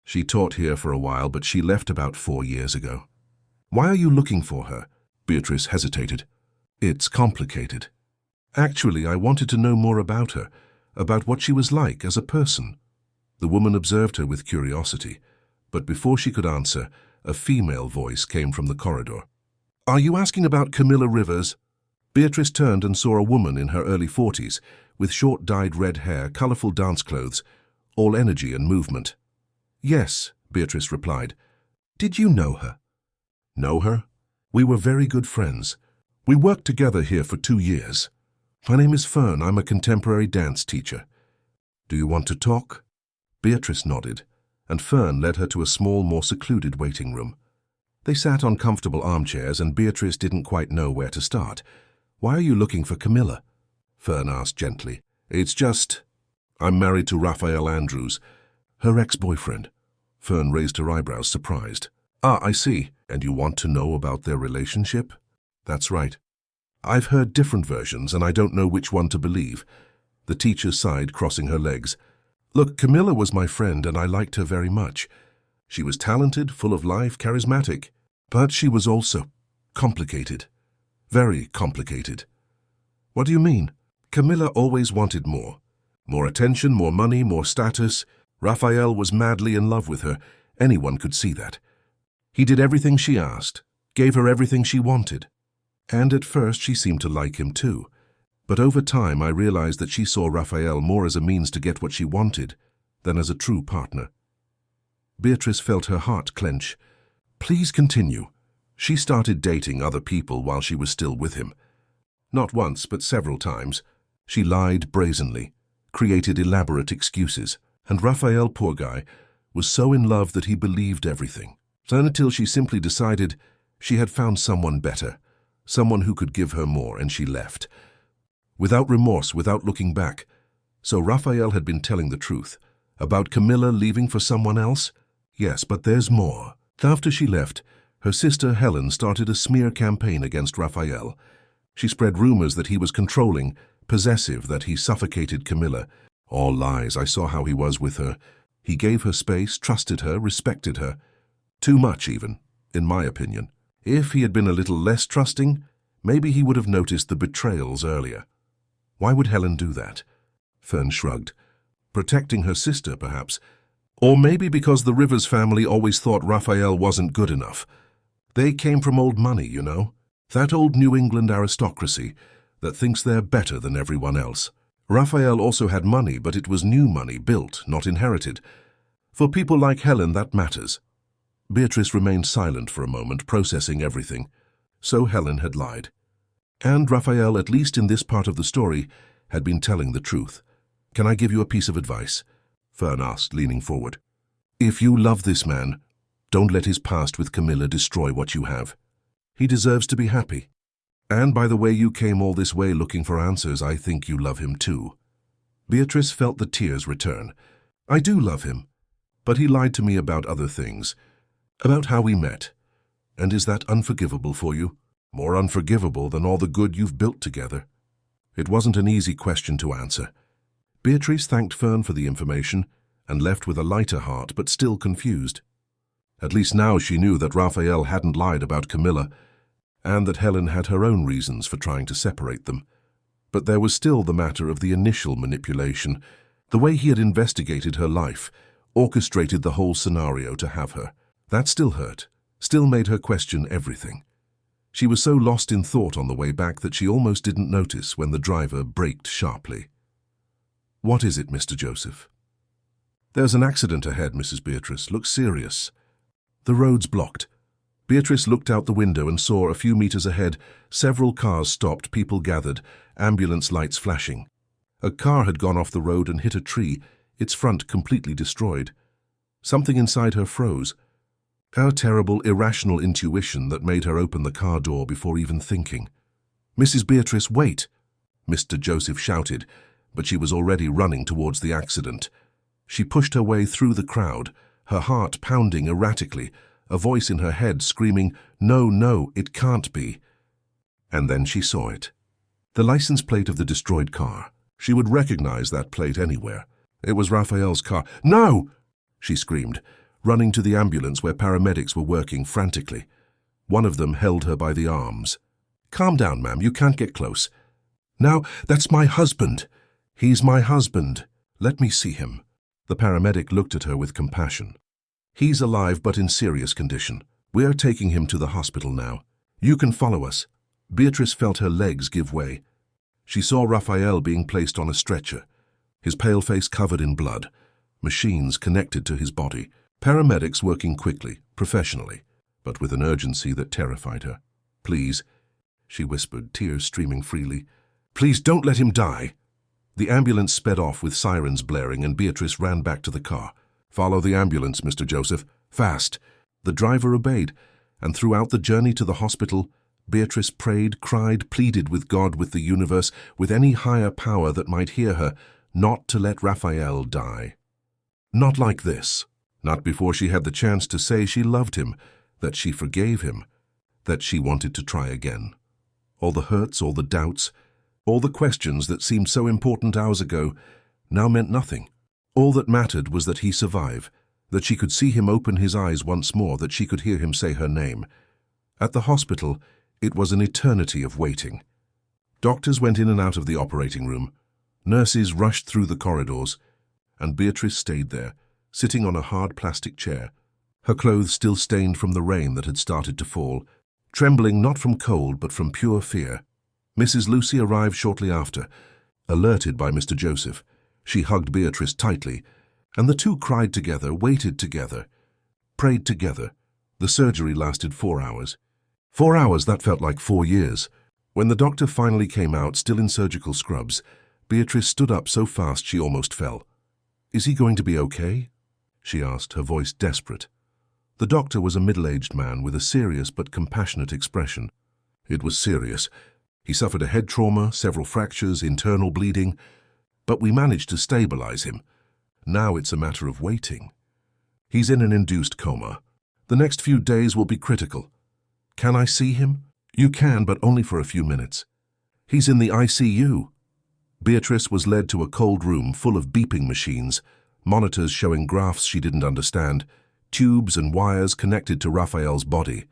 S1: She taught here for a while, but she left about 4 years ago." "Why are you looking for her?" Beatrice hesitated. "It's complicated. Actually, I wanted to know more about her, about what she was like as a person." The woman observed her with curiosity, but before she could answer, a female voice came from the corridor. Are you asking about Camilla Rivers? Beatrice turned and saw a woman in her early 40s, with short dyed red hair, colorful dance clothes, all energy and movement. Yes, Beatrice replied. Did you know her? Know her? We were very good friends. We worked together here for 2 years. My name is Fern. I'm a contemporary dance teacher. Do you want to talk? Beatrice nodded, and Fern led her to a small, more secluded waiting room. They sat on comfortable armchairs, and Beatrice didn't quite know where to start. Why are you looking for Camilla? Fern asked gently. It's just... I'm married to Raphael Andrews, her ex-boyfriend. Fern raised her eyebrows, surprised. Ah, I see. And you want to know about their relationship? That's right. I've heard different versions, and I don't know which one to believe. The teacher sighed, crossing her legs. Look, Camilla was my friend, and I liked her very much. She was talented, full of life, charismatic. But she was also complicated. Very complicated. What do you mean? Camilla always wanted more. More attention, more money, more status. Raphael was madly in love with her. Anyone could see that. He did everything she asked, gave her everything she wanted. And at first she seemed to like him too. But over time I realized that she saw Raphael more as a means to get what she wanted than as a true partner. Beatrice felt her heart clench. Please continue. She started dating other people while she was still with him. Not once, but several times. She lied brazenly, created elaborate excuses, and Raphael, poor guy, was so in love that he believed everything. Until she simply decided she had found someone better, someone who could give her more, and she left. Without remorse, without looking back. So Raphael had been telling the truth. About Camilla leaving for someone else? Yes, but there's more. After she left, her sister Helen started a smear campaign against Raphael. She spread rumors that he was controlling, possessive, that he suffocated Camilla. All lies. I saw how he was with her. He gave her space, trusted her, respected her. Too much, even, in my opinion. If he had been a little less trusting, maybe he would have noticed the betrayals earlier. Why would Helen do that? Fern shrugged. Protecting her sister, perhaps. Or maybe because the Rivers family always thought Raphael wasn't good enough. They came from old money, you know. That old New England aristocracy that thinks they're better than everyone else. Raphael also had money, but it was new money, built, not inherited. For people like Helen, that matters. Beatrice remained silent for a moment, processing everything. So Helen had lied. And Raphael, at least in this part of the story, had been telling the truth. Can I give you a piece of advice? Fern asked, leaning forward. If you love this man, don't let his past with Camilla destroy what you have. He deserves to be happy. And by the way you came all this way looking for answers, I think you love him too. Beatrice felt the tears return. I do love him, but he lied to me about other things. About how we met. And is that unforgivable for you? More unforgivable than all the good you've built together. It wasn't an easy question to answer. Beatrice thanked Fern for the information and left with a lighter heart, but still confused. At least now she knew that Raphael hadn't lied about Camilla, and that Helen had her own reasons for trying to separate them. But there was still the matter of the initial manipulation, the way he had investigated her life, orchestrated the whole scenario to have her. That still hurt, still made her question everything. She was so lost in thought on the way back that she almost didn't notice when the driver braked sharply. What is it, Mr. Joseph? There's an accident ahead, Mrs. Beatrice. Looks serious. The road's blocked. Beatrice looked out the window and saw a few meters ahead several cars stopped, people gathered, ambulance lights flashing. A car had gone off the road and hit a tree, its front completely destroyed. Something inside her froze. A terrible, irrational intuition that made her open the car door before even thinking. Mrs. Beatrice, wait! Mr. Joseph shouted, but she was already running towards the accident. She pushed her way through the crowd, her heart pounding erratically, a voice in her head screaming, "No, no, it can't be." And then she saw it. The license plate of the destroyed car. She would recognize that plate anywhere. It was Raphael's car. "No!" she screamed, running to the ambulance where paramedics were working frantically. One of them held her by the arms. "Calm down, ma'am, you can't get close." "Now, that's my husband. He's my husband. Let me see him." The paramedic looked at her with compassion. "He's alive but in serious condition. We're taking him to the hospital now. You can follow us." Beatrice felt her legs give way. She saw Raphael being placed on a stretcher, his pale face covered in blood, machines connected to his body, paramedics working quickly, professionally, but with an urgency that terrified her. "Please," she whispered, tears streaming freely. "Please don't let him die." The ambulance sped off with sirens blaring, and Beatrice ran back to the car. "Follow the ambulance, Mr. Joseph. Fast." The driver obeyed, and throughout the journey to the hospital, Beatrice prayed, cried, pleaded with God, with the universe, with any higher power that might hear her, not to let Raphael die. Not like this. Not before she had the chance to say she loved him, that she forgave him, that she wanted to try again. All the hurts, all the doubts, all the questions that seemed so important hours ago now meant nothing. All that mattered was that he survive, that she could see him open his eyes once more, that she could hear him say her name. At the hospital, it was an eternity of waiting. Doctors went in and out of the operating room. Nurses rushed through the corridors, and Beatrice stayed there, sitting on a hard plastic chair, her clothes still stained from the rain that had started to fall, trembling not from cold but from pure fear. Mrs. Lucy arrived shortly after. Alerted by Mr. Joseph, she hugged Beatrice tightly, and the two cried together, waited together, prayed together. The surgery lasted 4 hours. 4 hours that felt like 4 years. When the doctor finally came out, still in surgical scrubs, Beatrice stood up so fast she almost fell. "Is he going to be okay?" she asked, her voice desperate. The doctor was a middle-aged man with a serious but compassionate expression. It was serious. He suffered a head trauma, several fractures, internal bleeding, but we managed to stabilize him. Now it's a matter of waiting. He's in an induced coma. The next few days will be critical. "Can I see him?" "You can, but only for a few minutes. He's in the ICU." Beatrice was led to a cold room full of beeping machines, monitors showing graphs she didn't understand, tubes and wires connected to Raphael's body.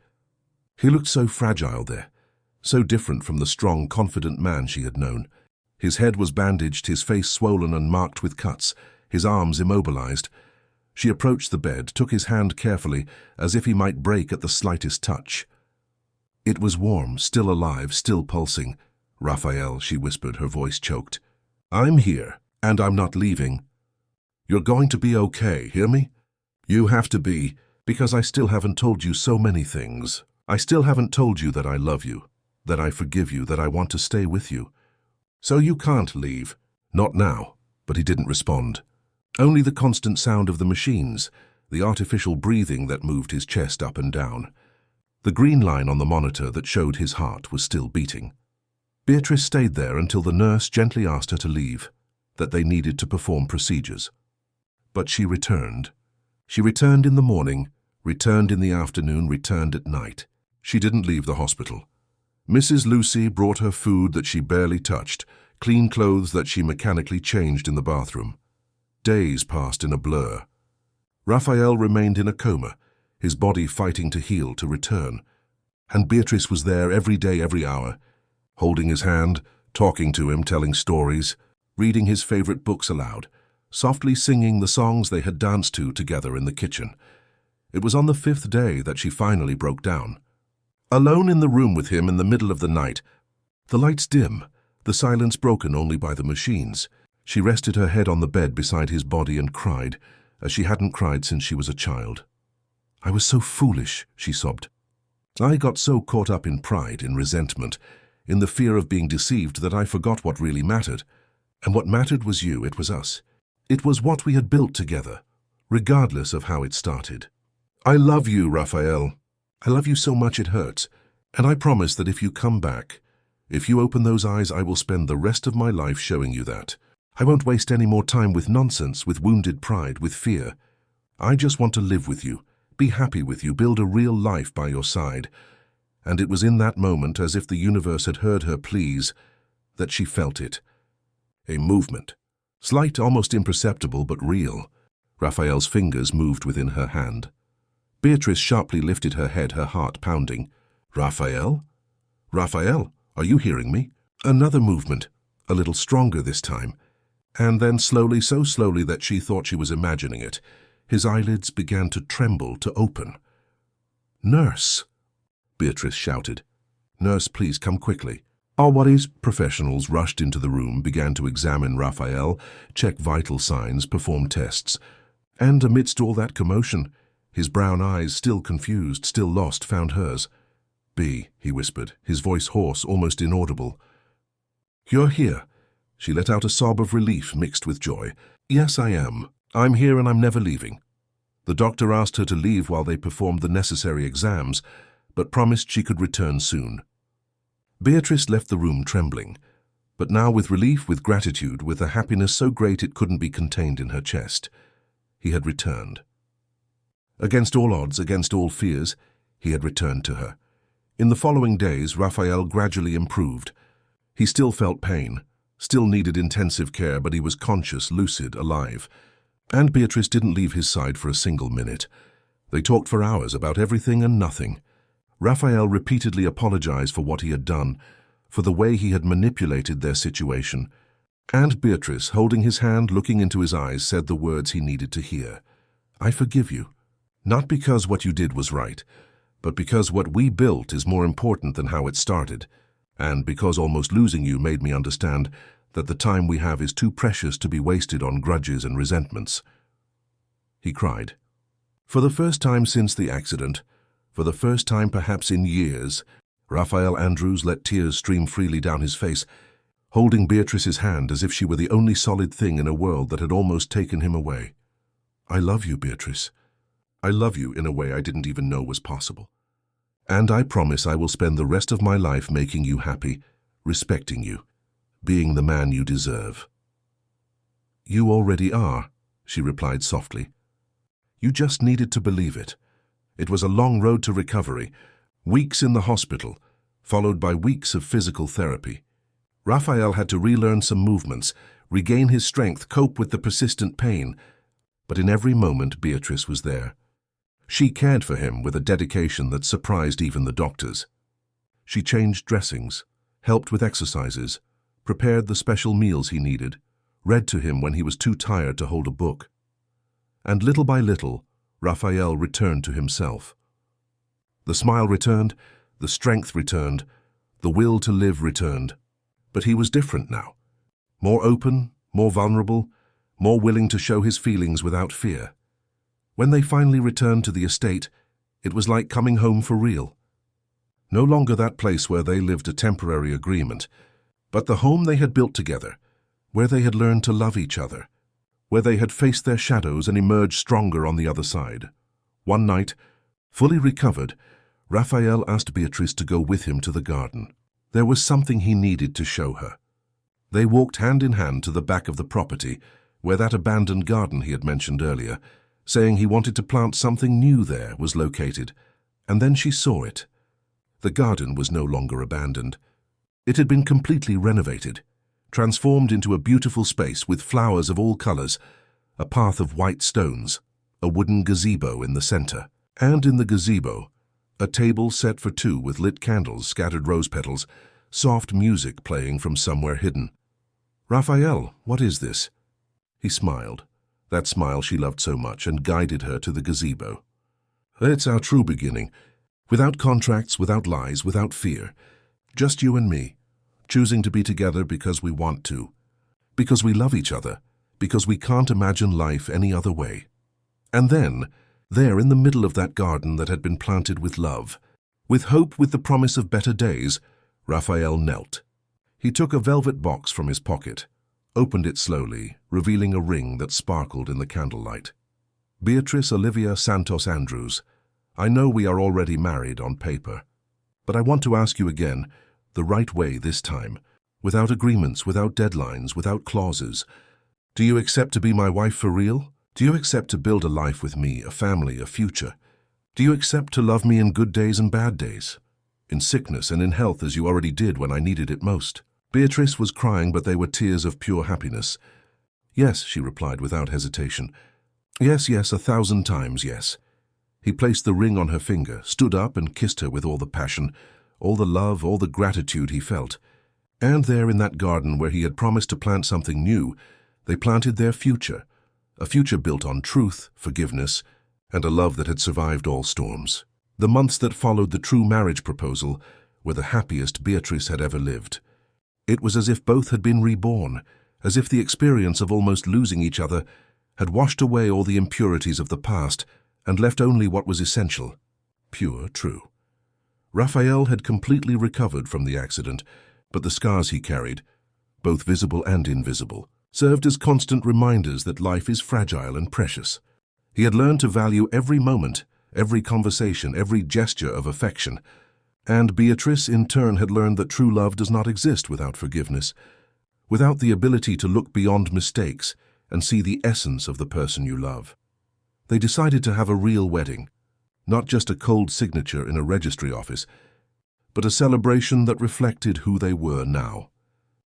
S1: He looked so fragile there, so different from the strong, confident man she had known. His head was bandaged, his face swollen and marked with cuts, his arms immobilized. She approached the bed, took his hand carefully, as if he might break at the slightest touch. It was warm, still alive, still pulsing. "Raphael," she whispered, her voice choked. "I'm here, and I'm not leaving. You're going to be okay, hear me? You have to be, because I still haven't told you so many things. I still haven't told you that I love you, that I forgive you, that I want to stay with you. So you can't leave. Not now." But he didn't respond. Only the constant sound of the machines, the artificial breathing that moved his chest up and down. The green line on the monitor that showed his heart was still beating. Beatrice stayed there until the nurse gently asked her to leave, that they needed to perform procedures. But she returned. She returned in the morning, returned in the afternoon, returned at night. She didn't leave the hospital. Mrs. Lucy brought her food that she barely touched, clean clothes that she mechanically changed in the bathroom. Days passed in a blur. Raphael remained in a coma, his body fighting to heal, to return. And Beatrice was there every day, every hour, holding his hand, talking to him, telling stories, reading his favorite books aloud, softly singing the songs they had danced to together in the kitchen. It was on the 5th day that she finally broke down. Alone in the room with him in the middle of the night, the lights dim, the silence broken only by the machines, she rested her head on the bed beside his body and cried, as she hadn't cried since she was a child. "I was so foolish," she sobbed. "I got so caught up in pride, in resentment, in the fear of being deceived that I forgot what really mattered. And what mattered was you, it was us. It was what we had built together, regardless of how it started. I love you, Raphael. I love you so much it hurts. And I promise that if you come back, if you open those eyes, I will spend the rest of my life showing you that. I won't waste any more time with nonsense, with wounded pride, with fear. I just want to live with you, be happy with you, build a real life by your side." And it was in that moment, as if the universe had heard her pleas, that she felt it. A movement. Slight, almost imperceptible, but real. Raphael's fingers moved within her hand. Beatrice sharply lifted her head, her heart pounding. "Raphael? Raphael, are you hearing me?" Another movement, a little stronger this time. And then slowly, so slowly that she thought she was imagining it, his eyelids began to tremble, to open. "Nurse!" Beatrice shouted. Nurse, please come quickly. Our worries professionals rushed into the room, began to examine Raphael, check vital signs, perform tests. And amidst all that commotion, his brown eyes, still confused, still lost, found hers. "B," he whispered, his voice hoarse, almost inaudible. "You're here." She let out a sob of relief mixed with joy. "Yes, I am. I'm here and I'm never leaving." The doctor asked her to leave while they performed the necessary exams, but promised she could return soon. Beatrice left the room trembling, but now with relief, with gratitude, with a happiness so great it couldn't be contained in her chest. He had returned. Against all odds, against all fears, he had returned to her. In the following days, Raphael gradually improved. He still felt pain, still needed intensive care, but he was conscious, lucid, alive. And Beatrice didn't leave his side for a single minute. They talked for hours about everything and nothing. Raphael repeatedly apologized for what he had done, for the way he had manipulated their situation. And Beatrice, holding his hand, looking into his eyes, said the words he needed to hear. "I forgive you. Not because what you did was right, but because what we built is more important than how it started, and because almost losing you made me understand that the time we have is too precious to be wasted on grudges and resentments." He cried. For the first time since the accident, for the first time perhaps in years, Raphael Andrews let tears stream freely down his face, holding Beatrice's hand as if she were the only solid thing in a world that had almost taken him away. "I love you, Beatrice. I love you in a way I didn't even know was possible. And I promise I will spend the rest of my life making you happy, respecting you, being the man you deserve." "You already are," she replied softly. "You just needed to believe it." It was a long road to recovery, weeks in the hospital, followed by weeks of physical therapy. Raphael had to relearn some movements, regain his strength, cope with the persistent pain. But in every moment, Beatrice was there. She cared for him with a dedication that surprised even the doctors. She changed dressings, helped with exercises, prepared the special meals he needed, read to him when he was too tired to hold a book. And little by little, Raphael returned to himself. The smile returned, the strength returned, the will to live returned. But he was different now. More open, more vulnerable, more willing to show his feelings without fear. When they finally returned to the estate, it was like coming home for real. No longer that place where they lived a temporary agreement, but the home they had built together, where they had learned to love each other, where they had faced their shadows and emerged stronger on the other side. One night, fully recovered, Raphael asked Beatrice to go with him to the garden. There was something he needed to show her. They walked hand in hand to the back of the property, where that abandoned garden he had mentioned earlier, saying he wanted to plant something new there, was located. And then she saw it. The garden was no longer abandoned. It had been completely renovated, transformed into a beautiful space with flowers of all colors, a path of white stones, a wooden gazebo in the center, and in the gazebo, a table set for two with lit candles, scattered rose petals, soft music playing from somewhere hidden. "Raphael, what is this?" He smiled, that smile she loved so much, and guided her to the gazebo. "It's our true beginning, without contracts, without lies, without fear. Just you and me, choosing to be together because we want to, because we love each other, because we can't imagine life any other way." And then, there in the middle of that garden that had been planted with love, with hope, with the promise of better days, Raphael knelt. He took a velvet box from his pocket, opened it slowly, revealing a ring that sparkled in the candlelight. "Beatrice Olivia Santos Andrews, I know we are already married on paper, but I want to ask you again, the right way this time, without agreements, without deadlines, without clauses. Do you accept to be my wife for real? Do you accept to build a life with me, a family, a future? Do you accept to love me in good days and bad days, in sickness and in health as you already did when I needed it most?" Beatrice was crying, but they were tears of pure happiness. "Yes," she replied without hesitation. "Yes, yes, 1,000 times yes." He placed the ring on her finger, stood up and kissed her with all the passion, all the love, all the gratitude he felt. And there in that garden where he had promised to plant something new, they planted their future, a future built on truth, forgiveness, and a love that had survived all storms. The months that followed the true marriage proposal were the happiest Beatrice had ever lived. It was as if both had been reborn, as if the experience of almost losing each other had washed away all the impurities of the past and left only what was essential, pure, true. Raphael had completely recovered from the accident, but the scars he carried, both visible and invisible, served as constant reminders that life is fragile and precious. He had learned to value every moment, every conversation, every gesture of affection, and Beatrice in turn had learned that true love does not exist without forgiveness, without the ability to look beyond mistakes and see the essence of the person you love. They decided to have a real wedding, not just a cold signature in a registry office, but a celebration that reflected who they were now,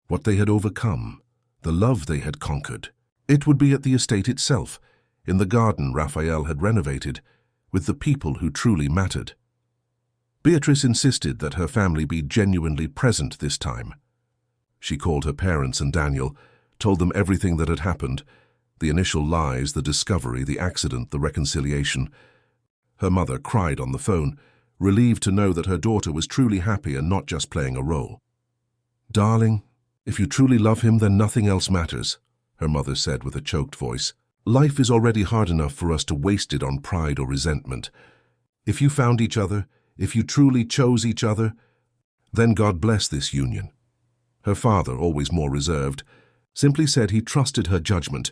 S1: what they had overcome, the love they had conquered. It would be at the estate itself, in the garden Raphael had renovated, with the people who truly mattered. Beatrice insisted that her family be genuinely present this time. She called her parents and Daniel, told them everything that had happened, the initial lies, the discovery, the accident, the reconciliation. Her mother cried on the phone, relieved to know that her daughter was truly happy and not just playing a role. "Darling, if you truly love him, then nothing else matters," her mother said with a choked voice. "Life is already hard enough for us to waste it on pride or resentment. If you found each other, if you truly chose each other, then God bless this union." Her father, always more reserved, simply said he trusted her judgment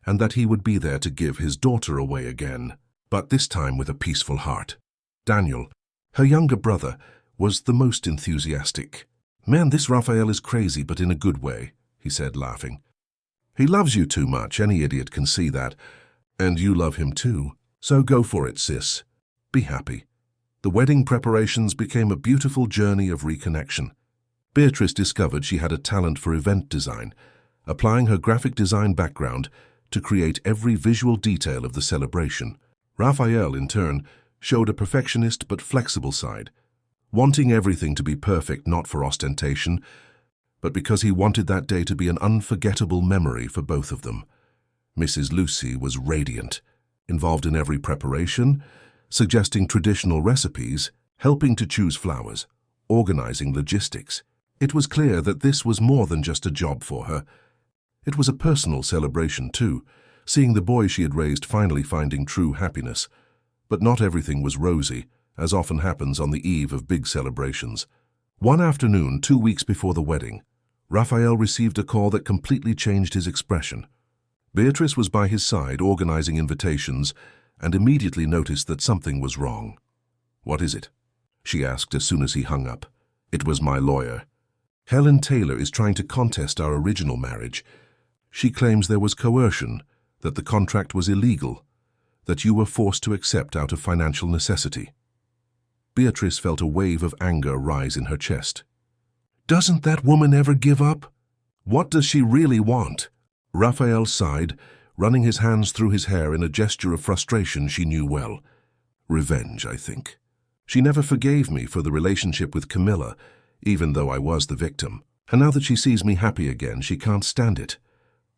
S1: and that he would be there to give his daughter away again, but this time with a peaceful heart. Daniel, her younger brother, was the most enthusiastic. "Man, this Raphael is crazy, but in a good way," he said, laughing. "He loves you too much, any idiot can see that, and you love him too. So go for it, sis. Be happy." The wedding preparations became a beautiful journey of reconnection. Beatrice discovered she had a talent for event design, applying her graphic design background to create every visual detail of the celebration. Raphael, in turn, showed a perfectionist but flexible side, wanting everything to be perfect not for ostentation, but because he wanted that day to be an unforgettable memory for both of them. Mrs. Lucy was radiant, involved in every preparation, suggesting traditional recipes, helping to choose flowers, organizing logistics. It was clear that this was more than just a job for her. It was a personal celebration too, seeing the boy she had raised finally finding true happiness. But not everything was rosy, as often happens on the eve of big celebrations. One afternoon, 2 weeks before the wedding, Raphael received a call that completely changed his expression. Beatrice was by his side organizing invitations and immediately noticed that something was wrong. "What is it?" she asked as soon as he hung up. "It was my lawyer. Helen Taylor is trying to contest our original marriage. She claims there was coercion, that the contract was illegal, that you were forced to accept out of financial necessity." Beatrice felt a wave of anger rise in her chest. "Doesn't that woman ever give up? What does she really want?" Raphael sighed, running his hands through his hair in a gesture of frustration she knew well. "Revenge, I think. She never forgave me for the relationship with Camilla, even though I was the victim. And now that she sees me happy again, she can't stand it.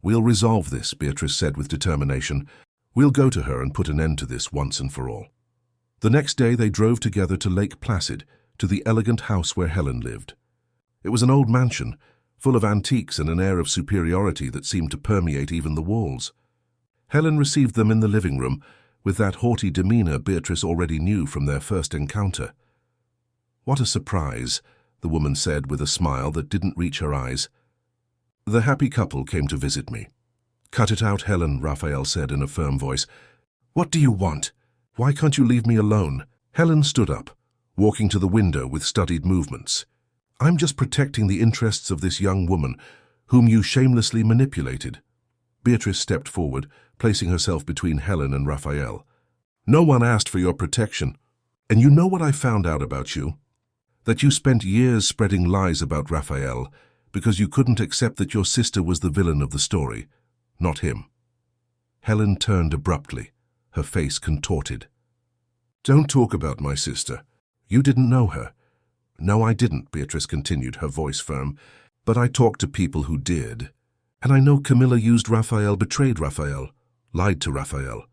S1: We'll resolve this," Beatrice said with determination. "We'll go to her and put an end to this once and for all." The next day they drove together to Lake Placid, to the elegant house where Helen lived. It was an old mansion, full of antiques and an air of superiority that seemed to permeate even the walls. Helen received them in the living room, with that haughty demeanor Beatrice already knew from their first encounter. "What a surprise," the woman said with a smile that didn't reach her eyes. "The happy couple came to visit me." "Cut it out, Helen," Raphael said in a firm voice. "What do you want? Why can't you leave me alone?" Helen stood up, walking to the window with studied movements. "I'm just protecting the interests of this young woman, whom you shamelessly manipulated." Beatrice stepped forward, placing herself between Helen and Raphael. "No one asked for your protection. And you know what I found out about you? That you spent years spreading lies about Raphael because you couldn't accept that your sister was the villain of the story, not him." Helen turned abruptly, her face contorted. "Don't talk about my sister. You didn't know her." "No, I didn't," Beatrice continued, her voice firm. "But I talked to people who did. And I know Camilla used Raphael, betrayed Raphael, lied to Raphael.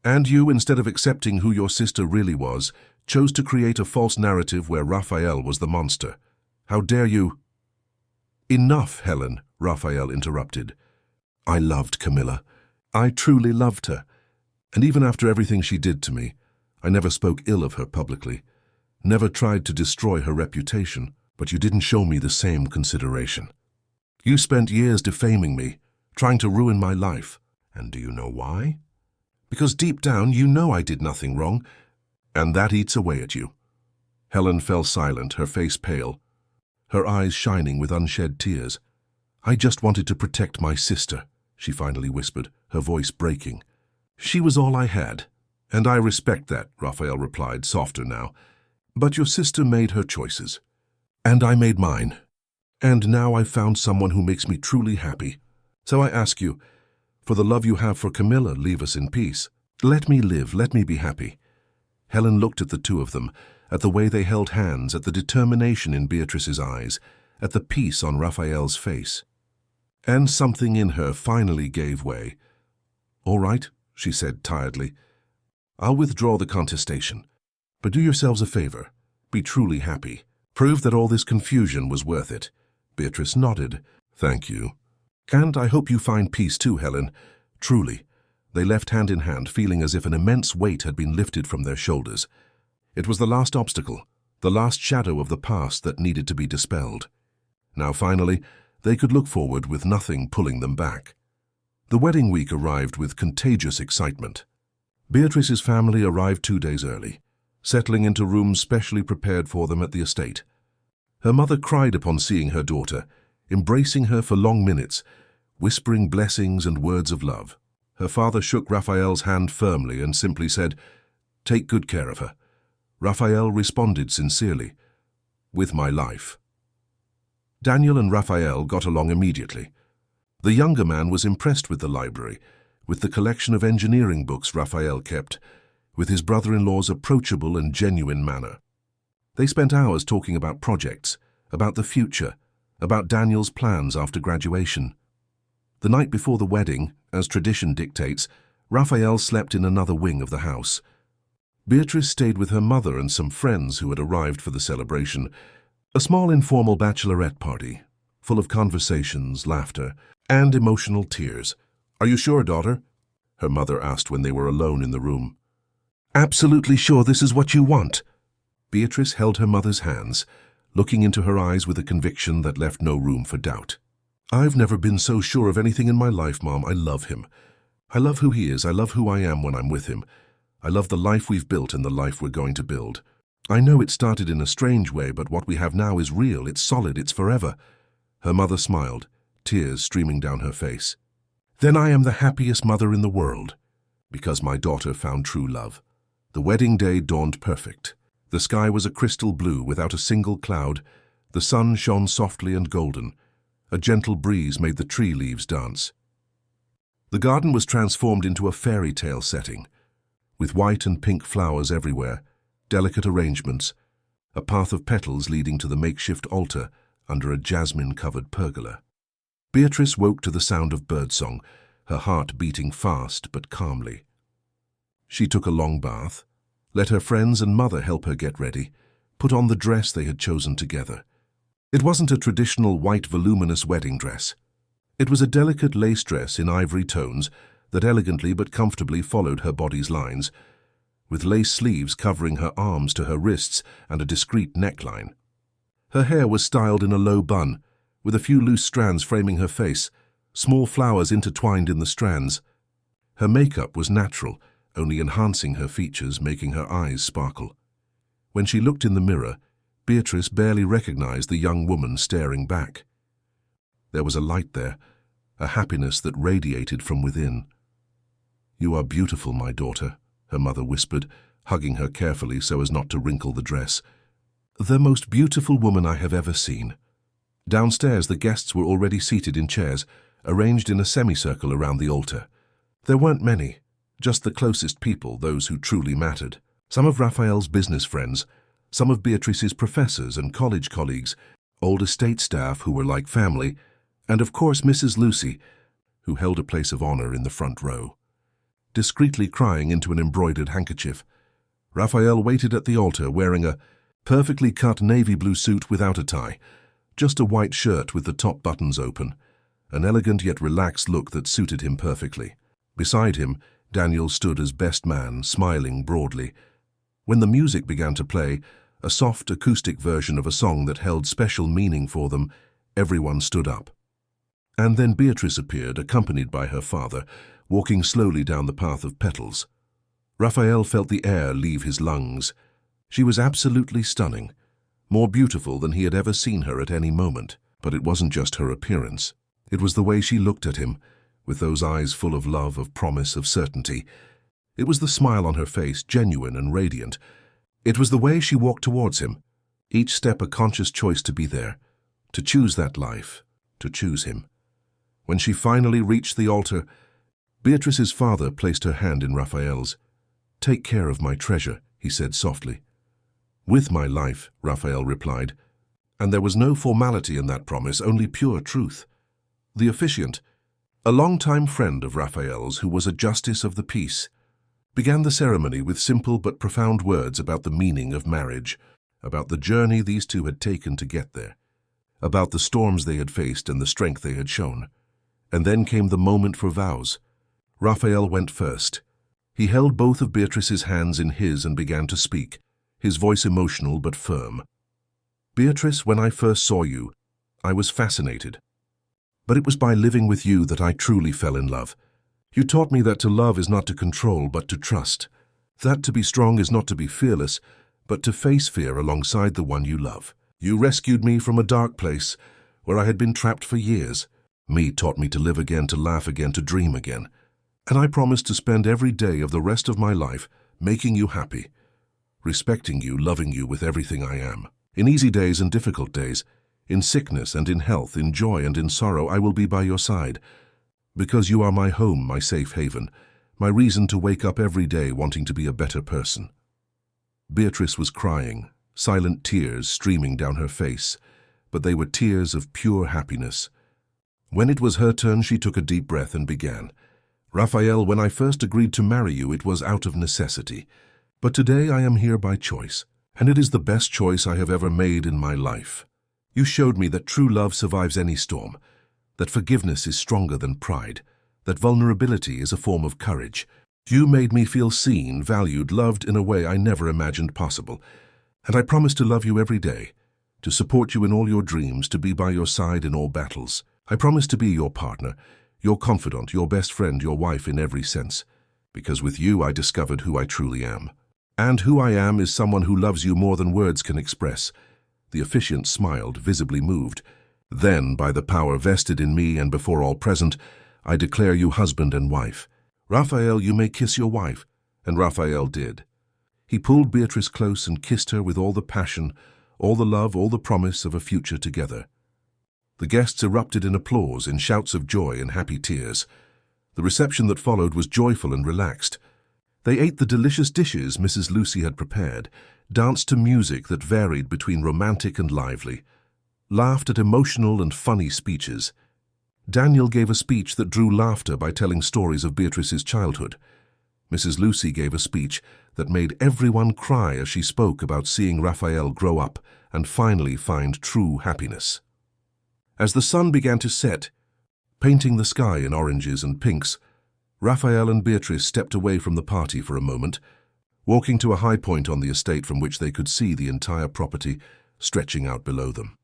S1: And you, instead of accepting who your sister really was, chose to create a false narrative where Raphael was the monster. How dare you?" "Enough, Helen," Raphael interrupted. "I loved Camilla. I truly loved her. And even after everything she did to me, I never spoke ill of her publicly, never tried to destroy her reputation, but you didn't show me the same consideration. You spent years defaming me, trying to ruin my life. And do you know why? Because deep down you know I did nothing wrong, and that eats away at you." Helen fell silent, her face pale, her eyes shining with unshed tears. "I just wanted to protect my sister," she finally whispered, her voice breaking. "She was all I had." "And I respect that," Raphael replied, softer now. "But your sister made her choices. And I made mine. And now I've found someone who makes me truly happy. So I ask you, for the love you have for Camilla, leave us in peace. Let me live, let me be happy." Helen looked at the two of them, at the way they held hands, at the determination in Beatrice's eyes, at the peace on Raphael's face. And something in her finally gave way. "All right," she said tiredly. "I'll withdraw the contestation. But do yourselves a favor. Be truly happy. Prove that all this confusion was worth it." Beatrice nodded. "Thank you. And I hope you find peace too, Helen. Truly." They left hand in hand, feeling as if an immense weight had been lifted from their shoulders. It was the last obstacle, the last shadow of the past that needed to be dispelled. Now finally, they could look forward with nothing pulling them back. The wedding week arrived with contagious excitement. Beatrice's family arrived 2 days early, settling into rooms specially prepared for them at the estate. Her mother cried upon seeing her daughter, embracing her for long minutes, whispering blessings and words of love. Her father shook Raphael's hand firmly and simply said, "Take good care of her." Raphael responded sincerely, "With my life." Daniel and Raphael got along immediately. The younger man was impressed with the library, with the collection of engineering books Raphael kept, with his brother-in-law's approachable and genuine manner. They spent hours talking about projects, about the future, about Daniel's plans after graduation. The night before the wedding, as tradition dictates, Raphael slept in another wing of the house. Beatrice stayed with her mother and some friends who had arrived for the celebration, a small informal bachelorette party, full of conversations, laughter, and emotional tears. "Are you sure, daughter?" her mother asked when they were alone in the room. "Absolutely sure this is what you want." Beatrice held her mother's hands, looking into her eyes with a conviction that left no room for doubt. "I've never been so sure of anything in my life, Mom. I love him. I love who he is. I love who I am when I'm with him. I love the life we've built and the life we're going to build. I know it started in a strange way, but what we have now is real, it's solid, it's forever." Her mother smiled, tears streaming down her face. "Then I am the happiest mother in the world, because my daughter found true love." The wedding day dawned perfect. The sky was a crystal blue without a single cloud. The sun shone softly and golden. A gentle breeze made the tree leaves dance. The garden was transformed into a fairy tale setting, with white and pink flowers everywhere, delicate arrangements, a path of petals leading to the makeshift altar under a jasmine-covered pergola. Beatrice woke to the sound of birdsong, her heart beating fast but calmly. She took a long bath, let her friends and mother help her get ready, put on the dress they had chosen together. It wasn't a traditional white voluminous wedding dress. It was a delicate lace dress in ivory tones that elegantly but comfortably followed her body's lines, with lace sleeves covering her arms to her wrists and a discreet neckline. Her hair was styled in a low bun, with a few loose strands framing her face, small flowers intertwined in the strands. Her makeup was natural, only enhancing her features, making her eyes sparkle. When she looked in the mirror, Beatrice barely recognized the young woman staring back. There was a light there, a happiness that radiated from within. "You are beautiful, my daughter," her mother whispered, hugging her carefully so as not to wrinkle the dress. "The most beautiful woman I have ever seen." Downstairs, the guests were already seated in chairs, arranged in a semicircle around the altar. There weren't many, just the closest people, those who truly mattered. Some of Raphael's business friends, some of Beatrice's professors and college colleagues, old estate staff who were like family, and of course Mrs. Lucy, who held a place of honor in the front row. discreetly crying into an embroidered handkerchief. Raphael waited at the altar wearing a perfectly cut navy blue suit without a tie, just a white shirt with the top buttons open, an elegant yet relaxed look that suited him perfectly. Beside him, Daniel stood as best man, smiling broadly. When the music began to play, a soft acoustic version of a song that held special meaning for them, everyone stood up. And then Beatrice appeared, accompanied by her father, walking slowly down the path of petals. Raphael felt the air leave his lungs. She was absolutely stunning, more beautiful than he had ever seen her at any moment. But it wasn't just her appearance. It was the way she looked at him, with those eyes full of love, of promise, of certainty. It was the smile on her face, genuine and radiant. It was the way she walked towards him, each step a conscious choice to be there, to choose that life, to choose him. When she finally reached the altar, Beatrice's father placed her hand in Raphael's. "Take care of my treasure," he said softly. "With my life," Raphael replied, and there was no formality in that promise, only pure truth. The officiant, a long-time friend of Raphael's who was a justice of the peace, began the ceremony with simple but profound words about the meaning of marriage, about the journey these two had taken to get there, about the storms they had faced and the strength they had shown. And then came the moment for vows. Raphael went first. He held both of Beatrice's hands in his and began to speak, his voice emotional but firm. "Beatrice, when I first saw you, I was fascinated. But it was by living with you that I truly fell in love. You taught me that to love is not to control, but to trust. That to be strong is not to be fearless, but to face fear alongside the one you love. You rescued me from a dark place where I had been trapped for years. Me taught me to live again, to laugh again, to dream again. And I promised to spend every day of the rest of my life making you happy, respecting you, loving you with everything I am. In easy days and difficult days, in sickness and in health, in joy and in sorrow, I will be by your side. Because you are my home, my safe haven, my reason to wake up every day wanting to be a better person." Beatrice was crying, silent tears streaming down her face, but they were tears of pure happiness. When it was her turn, she took a deep breath and began. "Raphael, when I first agreed to marry you, it was out of necessity. But today I am here by choice, and it is the best choice I have ever made in my life. You showed me that true love survives any storm, that forgiveness is stronger than pride, that vulnerability is a form of courage. You made me feel seen, valued, loved in a way I never imagined possible. And I promise to love you every day, to support you in all your dreams, to be by your side in all battles. I promise to be your partner, your confidant, your best friend, your wife in every sense, because with you I discovered who I truly am. And who I am is someone who loves you more than words can express." The officiant smiled, visibly moved. "Then, by the power vested in me and before all present, I declare you husband and wife. Raphael, you may kiss your wife." And Raphael did. He pulled Beatrice close and kissed her with all the passion, all the love, all the promise of a future together. The guests erupted in applause, in shouts of joy and happy tears. The reception that followed was joyful and relaxed. They ate the delicious dishes Mrs. Lucy had prepared, danced to music that varied between romantic and lively, laughed at emotional and funny speeches. Daniel gave a speech that drew laughter by telling stories of Beatrice's childhood. Mrs. Lucy gave a speech that made everyone cry as she spoke about seeing Raphael grow up and finally find true happiness. As the sun began to set, painting the sky in oranges and pinks, Raphael and Beatrice stepped away from the party for a moment, walking to a high point on the estate from which they could see the entire property stretching out below them.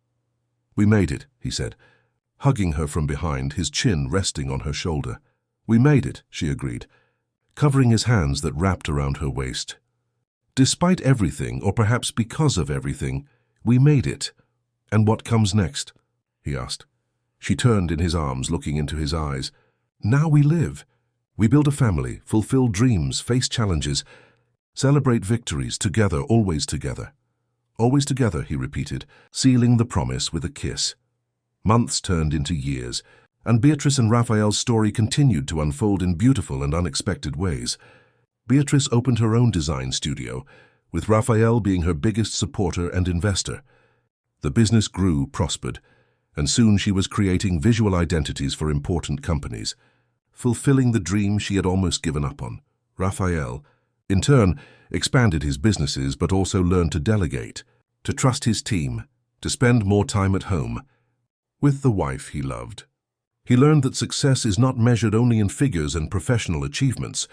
S1: "We made it," he said, hugging her from behind, his chin resting on her shoulder. "We made it," she agreed, covering his hands that wrapped around her waist. "Despite everything, or perhaps because of everything, we made it. And what comes next?" he asked. She turned in his arms, looking into his eyes. "Now we live. We build a family, fulfill dreams, face challenges, celebrate victories, together, always together." "Always together," he repeated, sealing the promise with a kiss. Months turned into years, and Beatrice and Raphael's story continued to unfold in beautiful and unexpected ways. Beatrice opened her own design studio, with Raphael being her biggest supporter and investor. The business grew, prospered, and soon she was creating visual identities for important companies. fulfilling the dream she had almost given up on. Raphael, in turn, expanded his businesses but also learned to delegate, to trust his team, to spend more time at home with the wife he loved. He learned that success is not measured only in figures and professional achievements,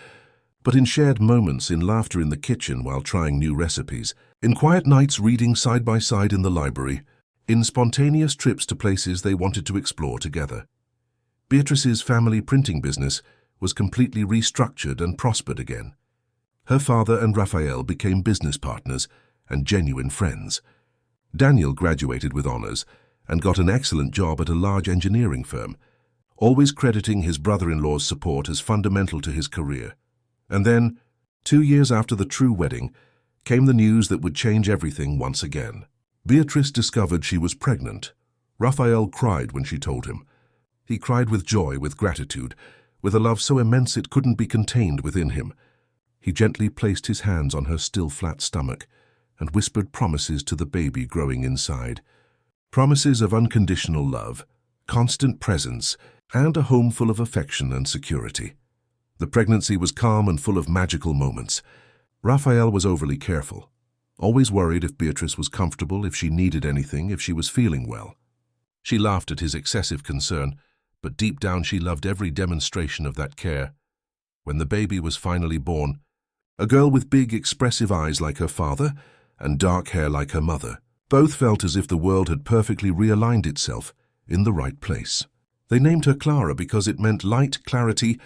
S1: but in shared moments, in laughter in the kitchen while trying new recipes, in quiet nights reading side by side in the library, in spontaneous trips to places they wanted to explore together. Beatrice's family printing business was completely restructured and prospered again. Her father and Raphael became business partners and genuine friends. Daniel graduated with honors and got an excellent job at a large engineering firm, always crediting his brother-in-law's support as fundamental to his career. And then, 2 years after the true wedding, came the news that would change everything once again. Beatrice discovered she was pregnant. Raphael cried when she told him. He cried with joy, with gratitude, with a love so immense it couldn't be contained within him. He gently placed his hands on her still flat stomach and whispered promises to the baby growing inside. Promises of unconditional love, constant presence, and a home full of affection and security. The pregnancy was calm and full of magical moments. Raphael was overly careful, always worried if Beatrice was comfortable, if she needed anything, if she was feeling well. She laughed at his excessive concern, but deep down she loved every demonstration of that care. When the baby was finally born, a girl with big, expressive eyes like her father and dark hair like her mother, both felt as if the world had perfectly realigned itself in the right place. They named her Clara because it meant light, clarity,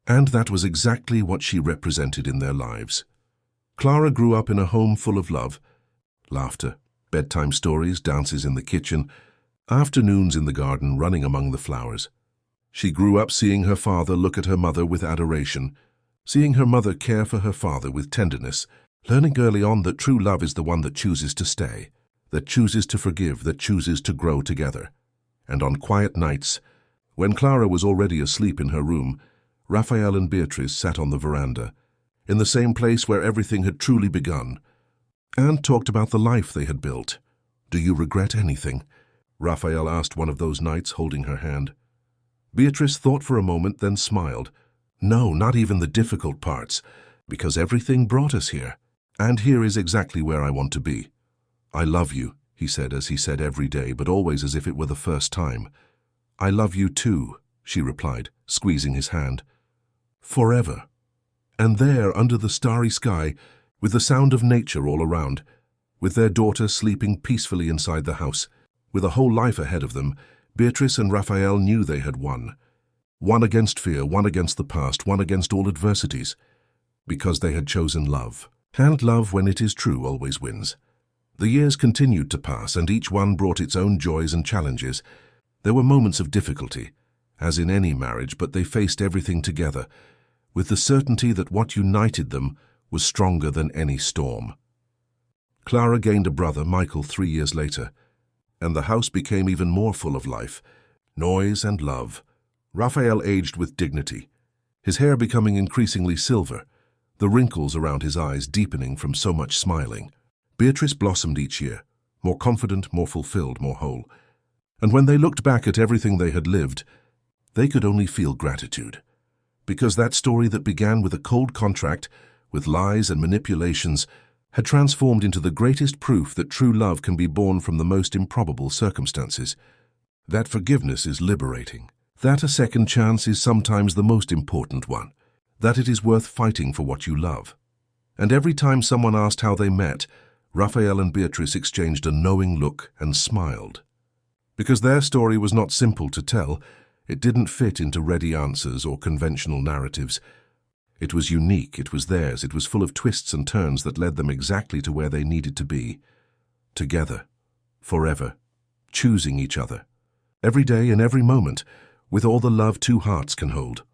S1: and that was exactly what she represented in their lives. Clara grew up in a home full of love, laughter, bedtime stories, dances in the kitchen, afternoons in the garden running among the flowers. She grew up seeing her father look at her mother with adoration, seeing her mother care for her father with tenderness, learning early on that true love is the one that chooses to stay, that chooses to forgive, that chooses to grow together. And on quiet nights, when Clara was already asleep in her room, Raphael and Beatrice sat on the veranda, in the same place where everything had truly begun, and talked about the life they had built. "Do you regret anything?" Raphael asked one of those nights, holding her hand. Beatrice thought for a moment, then smiled. "No, not even the difficult parts, because everything brought us here, and here is exactly where I want to be." "I love you," he said, as he said every day, but always as if it were the first time. "I love you too," she replied, squeezing his hand. "Forever." And there, under the starry sky, with the sound of nature all around, with their daughter sleeping peacefully inside the house, with a whole life ahead of them, Beatrice and Raphael knew they had won. One against fear, one against the past, one against all adversities, because they had chosen love. And love, when it is true, always wins. The years continued to pass, and each one brought its own joys and challenges. There were moments of difficulty, as in any marriage, but they faced everything together, with the certainty that what united them was stronger than any storm. Clara gained a brother, Michael, 3 years later, and the house became even more full of life, noise and love. Raphael aged with dignity, his hair becoming increasingly silver, the wrinkles around his eyes deepening from so much smiling. Beatrice blossomed each year, more confident, more fulfilled, more whole. And when they looked back at everything they had lived, they could only feel gratitude. Because that story that began with a cold contract, with lies and manipulations, had transformed into the greatest proof that true love can be born from the most improbable circumstances. That forgiveness is liberating. That a second chance is sometimes the most important one. That it is worth fighting for what you love. And every time someone asked how they met, Raphael and Beatrice exchanged a knowing look and smiled. Because their story was not simple to tell, it didn't fit into ready answers or conventional narratives. It was unique, it was theirs, it was full of twists and turns that led them exactly to where they needed to be. Together, forever, choosing each other. Every day and every moment, with all the love two hearts can hold.